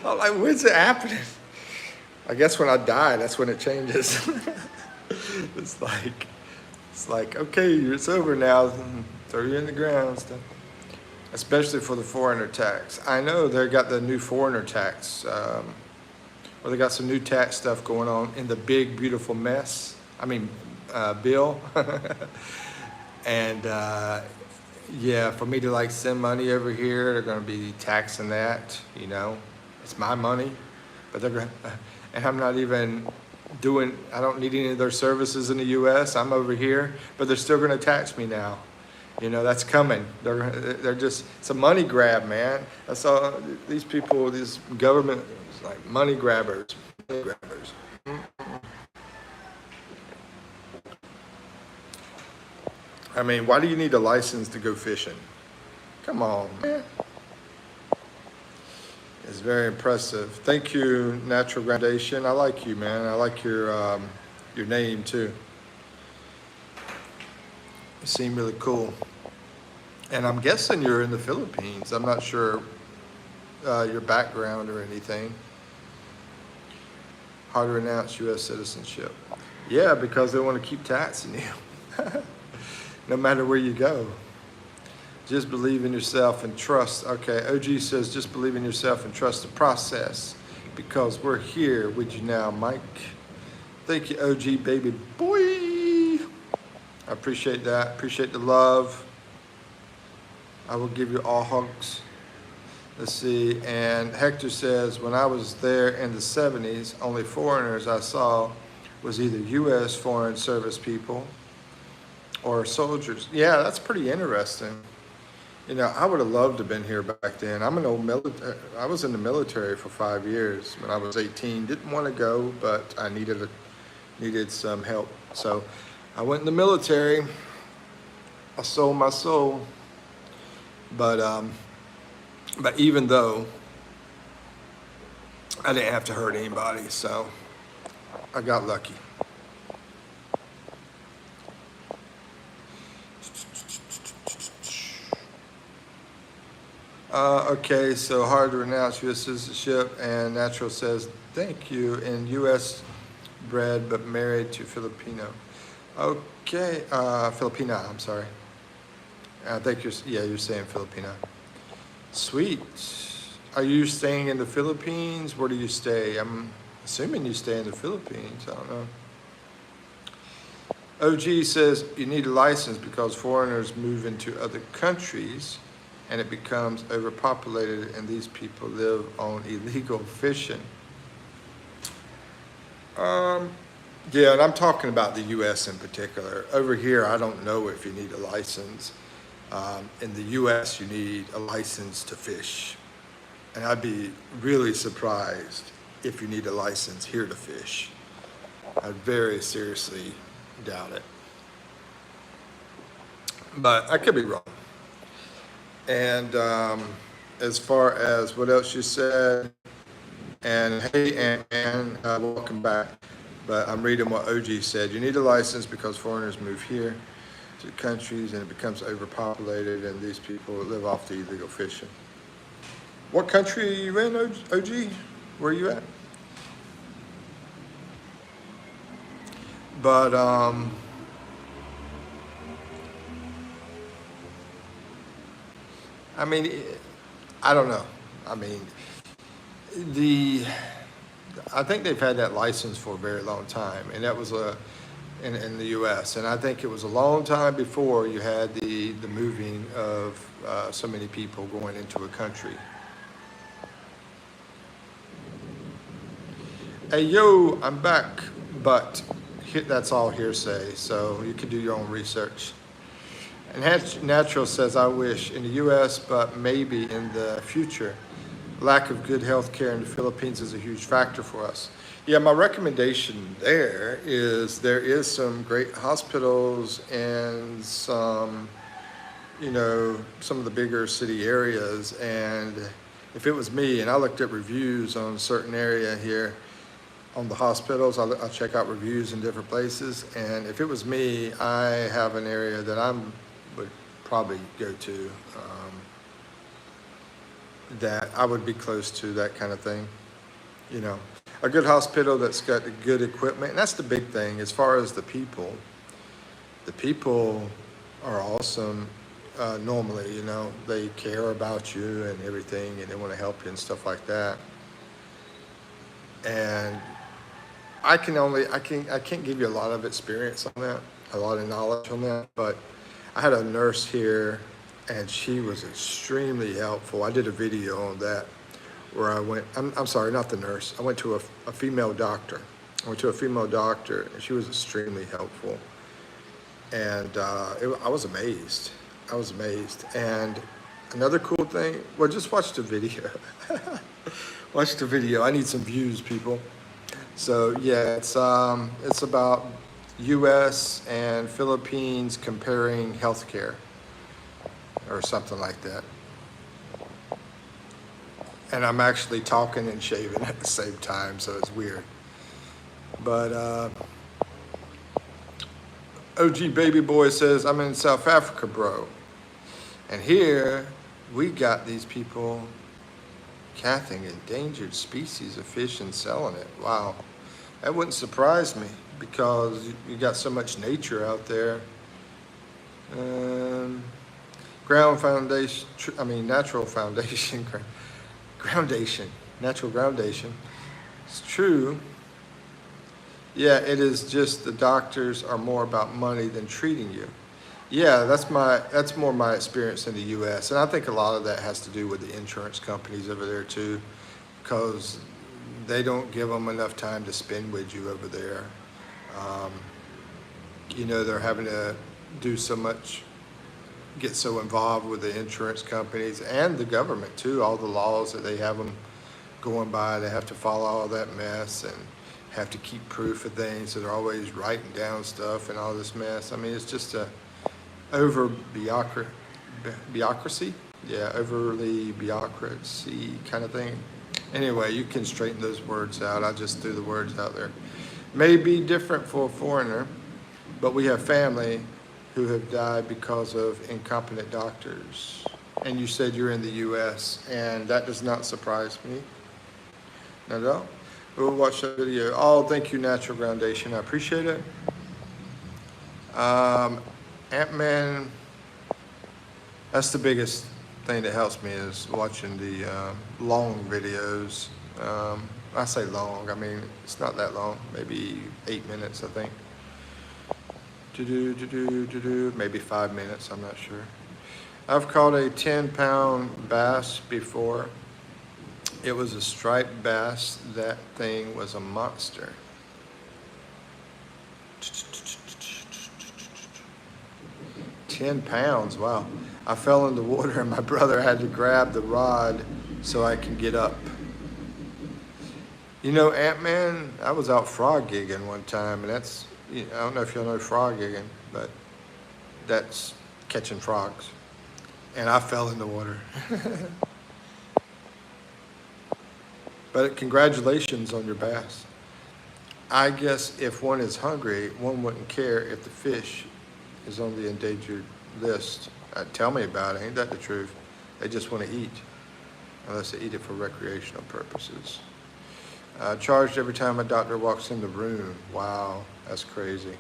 I'm like, when's it happening? I guess when I die, that's when it changes. It's like, okay, it's over now. Throw you in the ground and stuff. Especially for the foreigner tax. I know they got the new foreigner tax, or they got some new tax stuff going on in the big, beautiful mess. I mean, bill. And yeah, for me to like send money over here, they're gonna be taxing that, you know. It's my money, but they're gonna, and I'm not even I don't need any of their services in the US. I'm over here, but they're still gonna tax me now. You know, that's coming. They're just, it's a money grab, man. That's all. These people, these government, it's like money grabbers. Money grabbers. I mean, why do you need a license to go fishing? Come on, man. It's very impressive. Thank you, Natural Groundation. I like you, man. I like your name too. You seem really cool. And I'm guessing you're in the Philippines. I'm not sure your background or anything. Hard to renounce U.S. citizenship. Yeah, because they want to keep taxing you, no matter where you go. Just believe in yourself and trust. Okay, OG says just believe in yourself and trust the process because we're here with you now, Mike. Thank you, OG baby boy. I appreciate that. Appreciate the love. I will give you all hugs. Let's see. And Hector says, when I was there in the 70s, only foreigners I saw was either U.S. Foreign Service people or soldiers. Yeah, that's pretty interesting. You know, I would have loved to have been here back then. I'm an old military. I was in the military for 5 years when I was 18. Didn't want to go, but I needed some help. So I went in the military. I sold my soul. But even though I didn't have to hurt anybody, so I got lucky. Okay, so hard to renounce U.S. citizenship, and Natural says, thank you, in U.S. bred but married to Filipino. Okay, Filipina, I'm sorry. I think you're saying Filipina. Sweet. Are you staying in the Philippines? Where do you stay? I'm assuming you stay in the Philippines, I don't know. OG says you need a license because foreigners move into other countries and it becomes overpopulated and these people live on illegal fishing. Yeah, and I'm talking about the U.S. in particular. Over here, I don't know if you need a license. In the U.S., you need a license to fish. And I'd be really surprised if you need a license here to fish. I very seriously doubt it. But I could be wrong. And as far as what else you said, and hey, Ann, welcome back. But I'm reading what OG said. You need a license because foreigners move here to countries and it becomes overpopulated and these people live off the illegal fishing. What country are you in, OG? Where are you at? But I mean, I don't know. I mean, I think they've had that license for a very long time, and that was in the U.S. And I think it was a long time before you had the moving of so many people going into a country. Hey yo, I'm back, but that's all hearsay, so you can do your own research. And Natural says, I wish in the U.S., but maybe in the future. Lack of good health care in the Philippines is a huge factor for us. Yeah, my recommendation there is some great hospitals and some, some of the bigger city areas. And if it was me, and I looked at reviews on a certain area here, on the hospitals, I'll check out reviews in different places. And if it was me, I have an area that would probably go to that I would be close to that kind of thing. A good hospital that's got good equipment. And that's the big thing as far as the people. The people are awesome normally, they care about you and everything and they want to help you and stuff like that. And I can't give you a lot of experience on that, a lot of knowledge on that, but I had a nurse here and she was extremely helpful. I did a video on that where I went, I'm sorry, not the nurse. I went to a female doctor. And she was extremely helpful. And I was amazed. I was amazed. And another cool thing, well, just watch the video. Watch the video. I need some views, people. So yeah, it's about U.S. and Philippines comparing healthcare or something like that. And I'm actually talking and shaving at the same time, so it's weird. But OG Baby Boy says, I'm in South Africa, bro. And here we got these people catching endangered species of fish and selling it. Wow. That wouldn't surprise me because you got so much nature out there. Natural foundation, natural groundation. It's true. Yeah, it is just the doctors are more about money than treating you. Yeah, that's more my experience in the U.S. And I think a lot of that has to do with the insurance companies over there too, because they don't give them enough time to spend with you over there. They're having to do so much, get so involved with the insurance companies and the government too, all the laws that they have them going by. They have to follow all that mess and have to keep proof of things. So they're always writing down stuff and all this mess. I mean, it's just a bureaucracy. Yeah, overly bureaucracy kind of thing. Anyway, you can straighten those words out. I just threw the words out there. May be different for a foreigner, but we have family who have died because of incompetent doctors. And you said you're in the U.S., and that does not surprise me. Not at all. We'll watch that video. Oh, thank you, Natural Groundation. I appreciate it. Ant-Man, that's the biggest thing that helps me is watching the long videos. I say long, I mean, it's not that long, maybe 8 minutes, I think. Maybe 5 minutes, I'm not sure. I've caught a 10-pound bass before. It was a striped bass. That thing was a monster. 10 pounds, wow. I fell in the water and my brother had to grab the rod so I can get up. You know, Ant-Man, I was out frog gigging one time, and that's, I don't know if y'all know frog gigging, but that's catching frogs. And I fell in the water. But congratulations on your bass. I guess if one is hungry, one wouldn't care if the fish is on the endangered list. Tell me about it, ain't that the truth? They just want to eat, unless they eat it for recreational purposes. Charged every time a doctor walks in the room. Wow, that's crazy.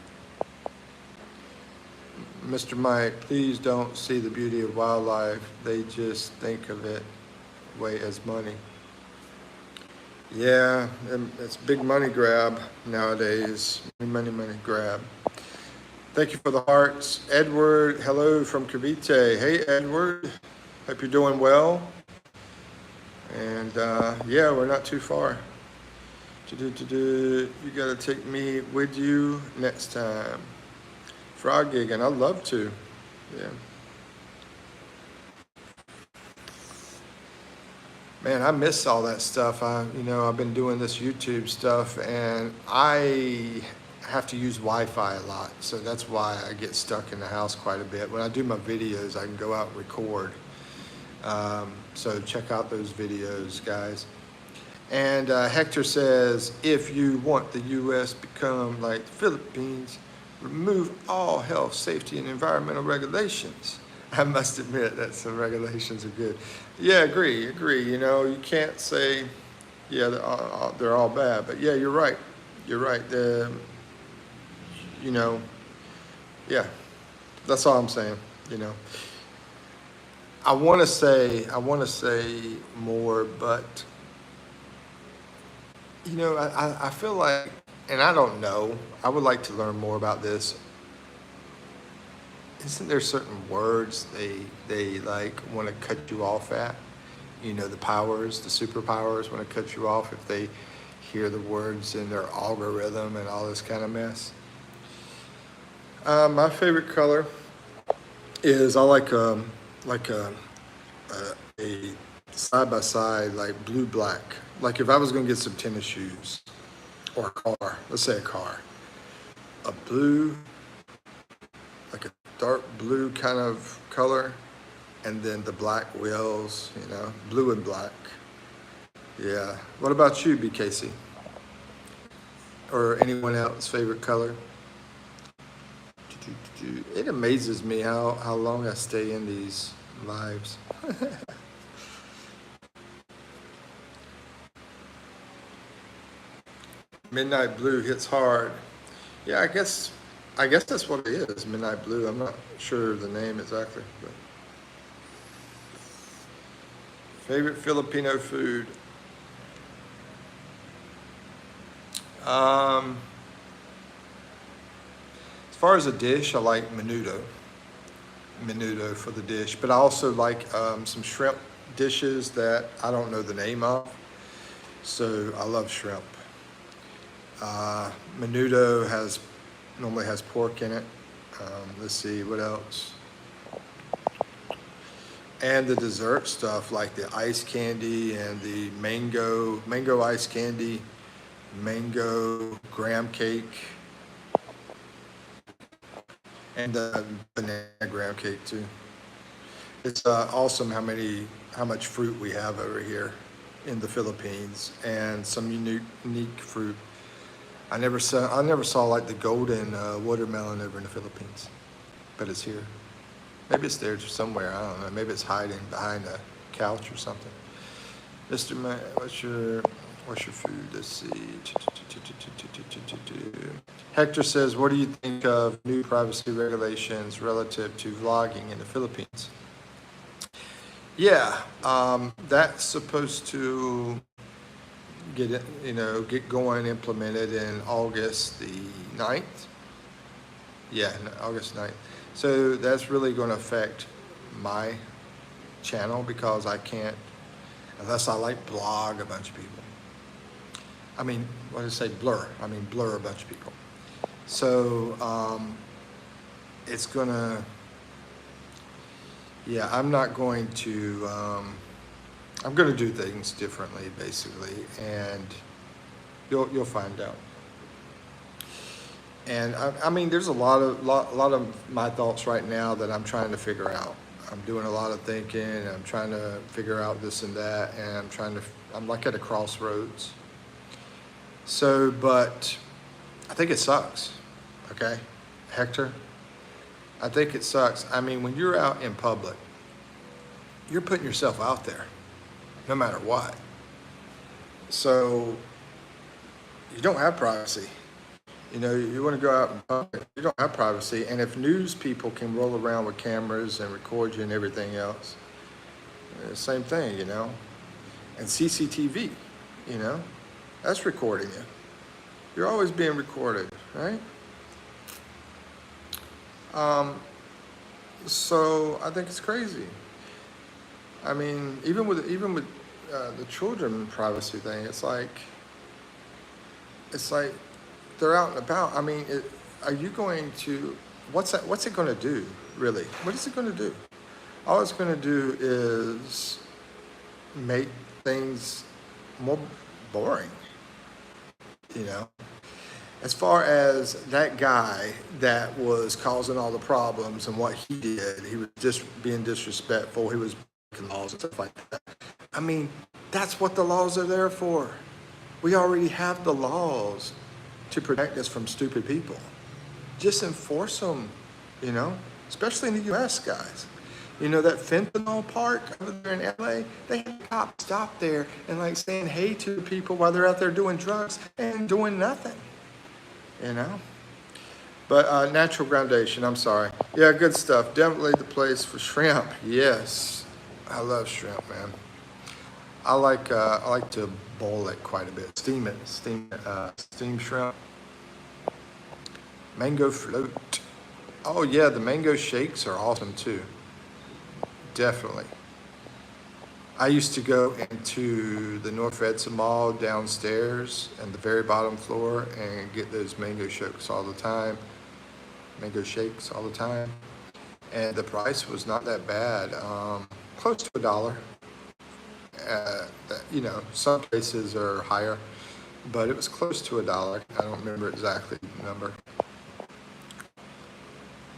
Mr. Mike, please don't see the beauty of wildlife. They just think of it way as money. Yeah, it's big money grab nowadays. Money grab. Thank you for the hearts. Edward, hello from Cavite. Hey, Edward. Hope you're doing well. And yeah, we're not too far. You gotta take me with you next time. Frog gigging, I'd love to. Yeah. Man, I miss all that stuff. I've been doing this YouTube stuff, and I have to use Wi-Fi a lot, so that's why I get stuck in the house quite a bit. When I do my videos, I can go out and record. So check out those videos, guys. And Hector says, if you want the U.S. become like the Philippines, remove all health, safety, and environmental regulations. I must admit that some regulations are good. Yeah, agree. You can't say, yeah, they're all bad. But yeah, you're right. Yeah, that's all I'm saying, I want to say more, but I feel like, and I don't know, I would like to learn more about this. Isn't there certain words they like want to cut you off at? The powers, the superpowers want to cut you off if they hear the words in their algorithm and all this kind of mess. My favorite color is I like a side by side, like blue black. Like if I was gonna get some tennis shoes or a car, let's say a car, a blue, like a dark blue kind of color, and then the black wheels, blue and black. Yeah. What about you, BKC? Or anyone else favorite color? It amazes me how long I stay in these lives. Midnight Blue hits hard. Yeah, I guess that's what it is, Midnight Blue. I'm not sure the name exactly, but favorite Filipino food. Um, as far as a dish, I like menudo for the dish, but I also like some shrimp dishes that I don't know the name of. So I love shrimp. Menudo normally has pork in it. Let's see what else. And the dessert stuff like the ice candy and the mango ice candy, mango graham cake, and the banana graham cake too. It's awesome how much fruit we have over here in the Philippines, and some unique fruit. I never saw like the golden watermelon over in the Philippines, but it's here. Maybe it's there somewhere. I don't know. Maybe it's hiding behind a couch or something. Mr. Man, what's your food? Let's see. Hector says, what do you think of new privacy regulations relative to vlogging in the Philippines? Yeah, that's supposed to get going, implemented in August the 9th. Yeah, August 9th. So that's really going to affect my channel because I can't, unless I like blog a bunch of people. I mean, what did I say? Blur. I mean, blur a bunch of people. So it's going to, yeah, I'm not going to, I'm going to do things differently, basically, and you'll find out. And I mean, there's a lot of my thoughts right now that I'm trying to figure out. I'm doing a lot of thinking, and I'm trying to figure out this and that, and I'm like at a crossroads. So, but I think it sucks, okay, Hector? I think it sucks. I mean, when you're out in public, you're putting yourself out there, no matter what. So, you don't have privacy. You want to go out in public, you don't have privacy. And if news people can roll around with cameras and record you and everything else, same thing, And CCTV, that's recording you. You're always being recorded, right? So I think it's crazy. I mean, even with the children privacy thing, it's like they're out and about. I mean, are you going to, what's it going to do, really? What is it going to do? All it's going to do is make things more boring, As far as that guy that was causing all the problems and what he did, he was just being disrespectful, he was breaking laws and stuff like that. I mean, that's what the laws are there for. We already have the laws to protect us from stupid people. Just enforce them, especially in the U.S., guys. That fentanyl park over there in LA, they had cops stop there and like saying hey to people while they're out there doing drugs and doing nothing, But natural groundation, I'm sorry. Yeah, good stuff. Definitely the place for shrimp. Yes, I love shrimp, man. I like to boil it quite a bit, steam shrimp. Mango float. Oh yeah, the mango shakes are awesome too. Definitely. I used to go into the North Edsa Mall downstairs and the very bottom floor and get those mango shakes all the time. and the price was not that bad, close to $1. You know, some places are higher, but it was close to $1. I don't remember exactly the number.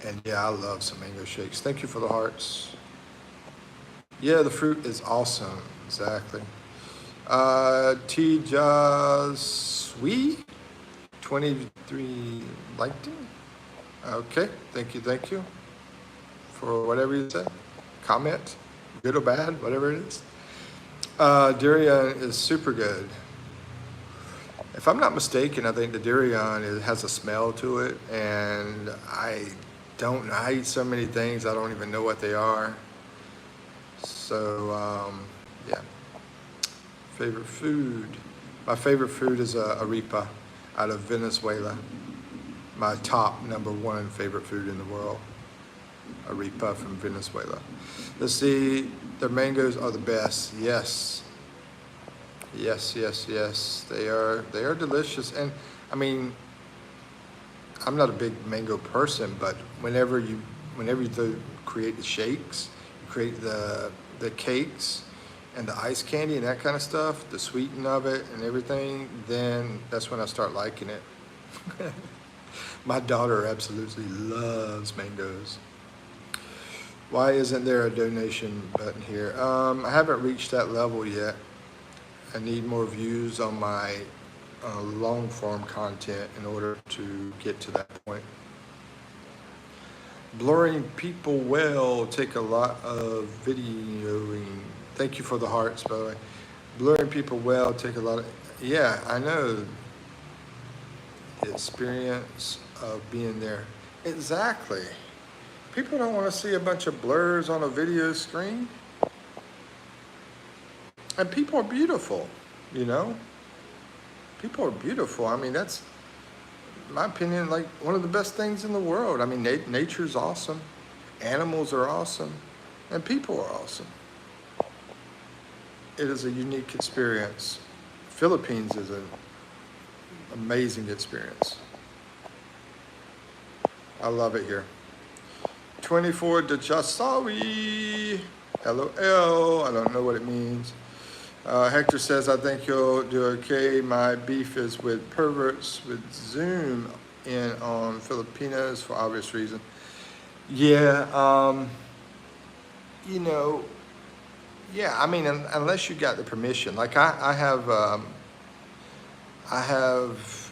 And yeah, I love some mango shakes. Thank you for the hearts. Yeah, the fruit is awesome. Exactly. Tijaswi 23 liked it. Okay, thank you for whatever you said. Comment, good or bad, whatever it is. Durian is super good. If I'm not mistaken, I think the durian has a smell to it, and I eat so many things, I don't even know what they are. So, yeah. Favorite food. My favorite food is arepa out of Venezuela. My top #1 favorite food in the world. Arepa from Venezuela. Let's see, their mangoes are the best. Yes. Yes. They are delicious. And I mean, I'm not a big mango person, but whenever you create the shakes, you create the cakes and the ice candy and that kind of stuff, the sweetening of it and everything, then that's when I start liking it. My daughter absolutely loves mangoes. Why isn't there a donation button here? I haven't reached that level yet. I need more views on my long form content in order to get to that point. Blurring people well take a lot of videoing. Thank you for the hearts, by the way. Blurring people well take a lot of, yeah, I know. The experience of being there. Exactly. People don't want to see a bunch of blurs on a video screen. And people are beautiful, you know? People are beautiful. I mean, that's, in my opinion, like one of the best things in the world. I mean, nature's awesome. Animals are awesome. And people are awesome. It is a unique experience. Philippines is an amazing experience. I love it here. 24 Dachasawi. LOL. I don't know what it means. Hector says, I think you'll do okay. My beef is with perverts with Zoom in on Filipinos for obvious reason. Yeah, you know, yeah, I mean, unless you got the permission. Like I have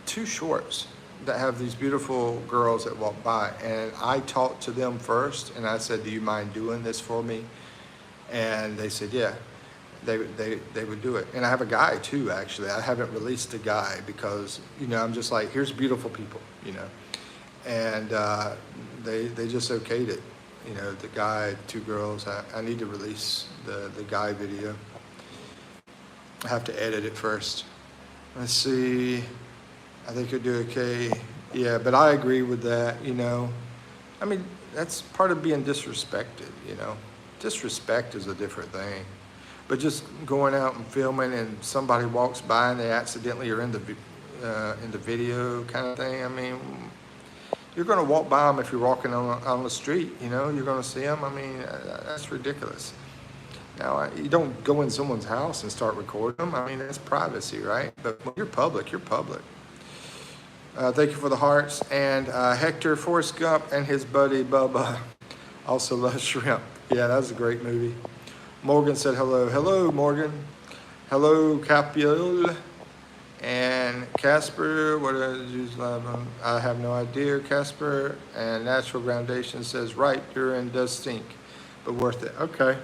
2 shorts that have these beautiful girls that walk by, and I talked to them first, and I said, do you mind doing this for me? And they said, yeah. They would do it. And I have a guy too, actually. I haven't released the guy because, you know, I'm just like, here's beautiful people, you know. And they just okayed it. You know, the guy, 2 girls. I need to release the guy video. I have to edit it first. Let's see. I think you'll do okay. Yeah, but I agree with that, you know. I mean, that's part of being disrespected, you know. Disrespect is a different thing. But just going out and filming and somebody walks by and they accidentally are in the video kind of thing, I mean, you're going to walk by them if you're walking on the street, you know, you're going to see them. I mean, that's ridiculous. Now, you don't go in someone's house and start recording them. I mean, that's privacy, right? But when you're public, you're public. Thank you for the hearts. And Hector, Forrest Gump, and his buddy Bubba also love shrimp. Yeah, that was a great movie. Morgan said hello. Hello, Morgan. Hello, Capiel. And Casper, what did you love? I have no idea, Casper. And Natural Groundation says, right, urine does stink, but worth it. Okay.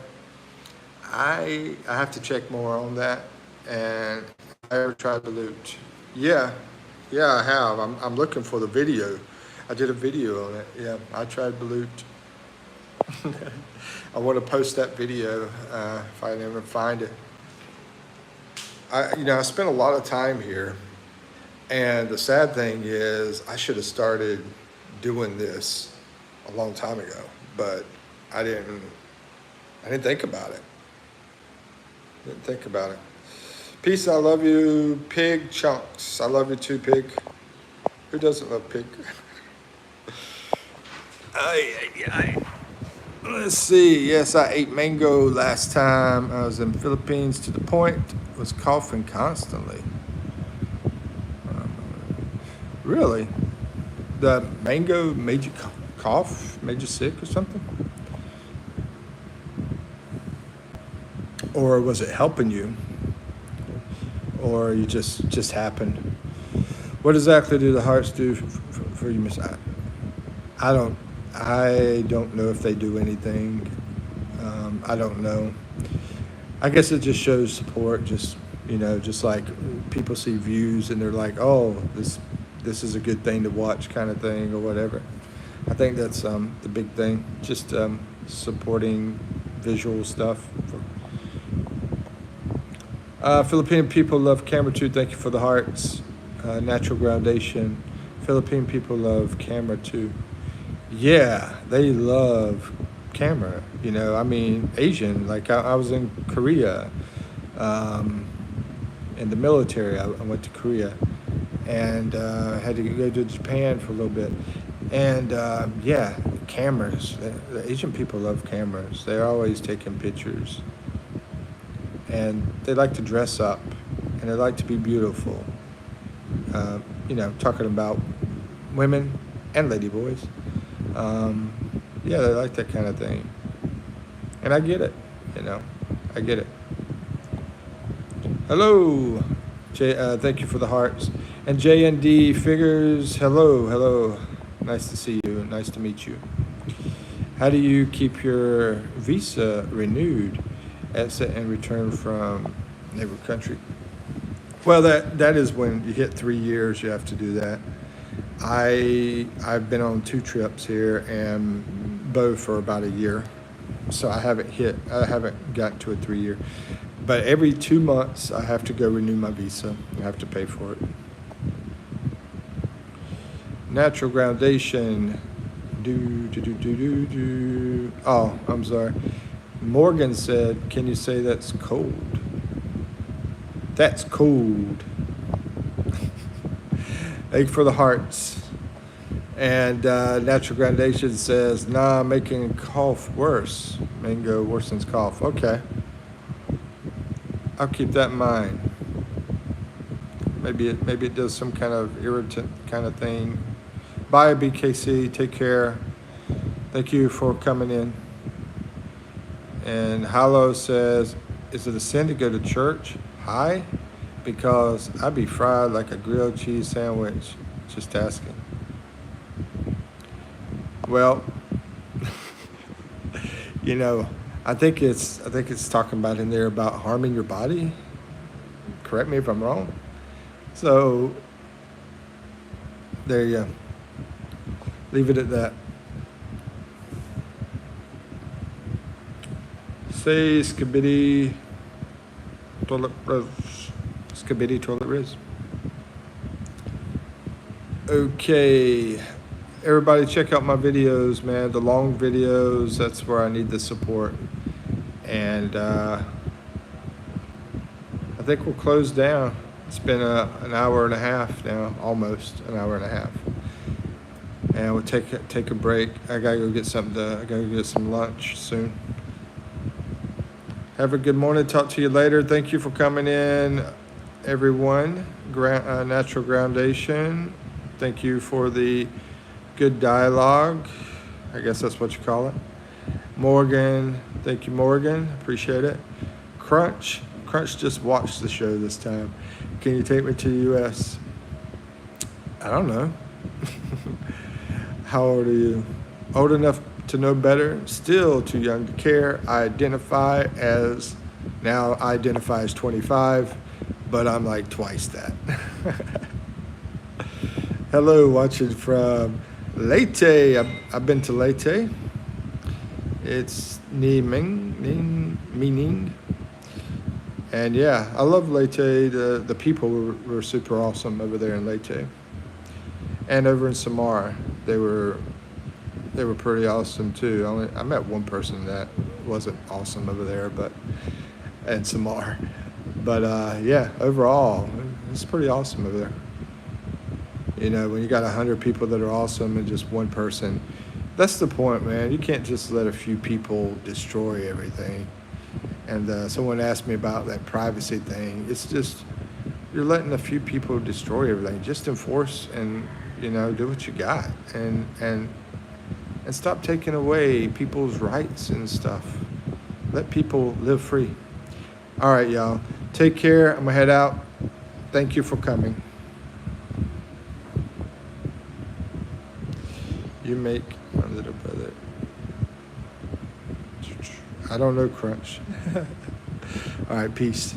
I have to check more on that. And I ever tried to loot? Yeah, I have. I'm looking for the video. I did a video on it. Yeah, I tried Balut. I want to post that video if I never find it. I spent a lot of time here, and the sad thing is I should have started doing this a long time ago, but I didn't think about it. Peace, I love you, Pig Chunks. I love you too, Pig. Who doesn't love Pig? Let's see. Yes, I ate mango last time I was in Philippines to the point was coughing constantly. Really? The mango made you cough? Made you sick or something? Or was it helping you? Or you just happened? What exactly do the hearts do for you, Miss? I don't know if they do anything. I don't know. I guess it just shows support. Just just like people see views and they're like, oh, this is a good thing to watch, kind of thing, or whatever. I think that's the big thing. Just supporting visual stuff. Philippine people love camera too. Thank you for the hearts. Natural Groundation. Philippine people love camera too. Yeah, they love camera. I mean, Asian. Like I was in Korea, in the military. I went to Korea, and had to go to Japan for a little bit. And yeah, cameras. The Asian people love cameras. They're always taking pictures, and they like to dress up, and they like to be beautiful. Talking about women and ladyboys. Yeah, they like that kind of thing. And I get it, I get it. Hello, thank you for the hearts. And JND Figures, hello. Nice to see you, nice to meet you. How do you keep your visa renewed and return from neighbor country? Well, that is when you hit 3 years, you have to do that. I've been on 2 trips here and both for about a year, so I haven't gotten to a 3 year. But every 2 months, I have to go renew my visa. I have to pay for it. Natural Groundation. Oh, I'm sorry. Morgan said, "Can you say that's cold?" That's cold. Thank you for the hearts. And Natural Groundation says, nah, making cough worse. Mango worsens cough. Okay. I'll keep that in mind. Maybe it does some kind of irritant kind of thing. Bye, BKC. Take care. Thank you for coming in. And Hallow says, is it a sin to go to church? Hi? Because I'd be fried like a grilled cheese sandwich. Just asking. Well, I think it's talking about in there about harming your body. Correct me if I'm wrong. So there you go. Leave it at that. Say skibidi toilet riz. Skibidi toilet riz. Okay. Everybody check out my videos, man. The long videos, that's where I need the support. And I think we'll close down. It's been an hour and a half now, almost an hour and a half. And we'll take a break. I gotta go get some lunch soon. Have a good morning. Talk to you later. Thank you for coming in, everyone. Natural Groundation. Thank you for the good dialogue. I guess that's what you call it. Morgan. Thank you, Morgan. Appreciate it. Crunch just watched the show this time. Can you take me to the U.S.? I don't know. How old are you? Old enough to know better, still too young to care. I identify as 25, but I'm like twice that. Hello, watching from Leyte. I've been to Leyte. It's meaning. And yeah, I love Leyte. The people were super awesome over there in Leyte. And over in Samar, they were pretty awesome too. I met one person that wasn't awesome over there, in Samar. But yeah, overall, it's pretty awesome over there. When you got 100 people that are awesome and just one person, That's the point, man. You can't just let a few people destroy everything. And someone asked me about that privacy thing. It's just, you're letting a few people destroy everything. Just enforce and, do what you got. And stop taking away people's rights and stuff. Let people live free. All right, y'all. Take care. I'm going to head out. Thank you for coming. You make my little brother. I don't know, Crunch. All right, peace.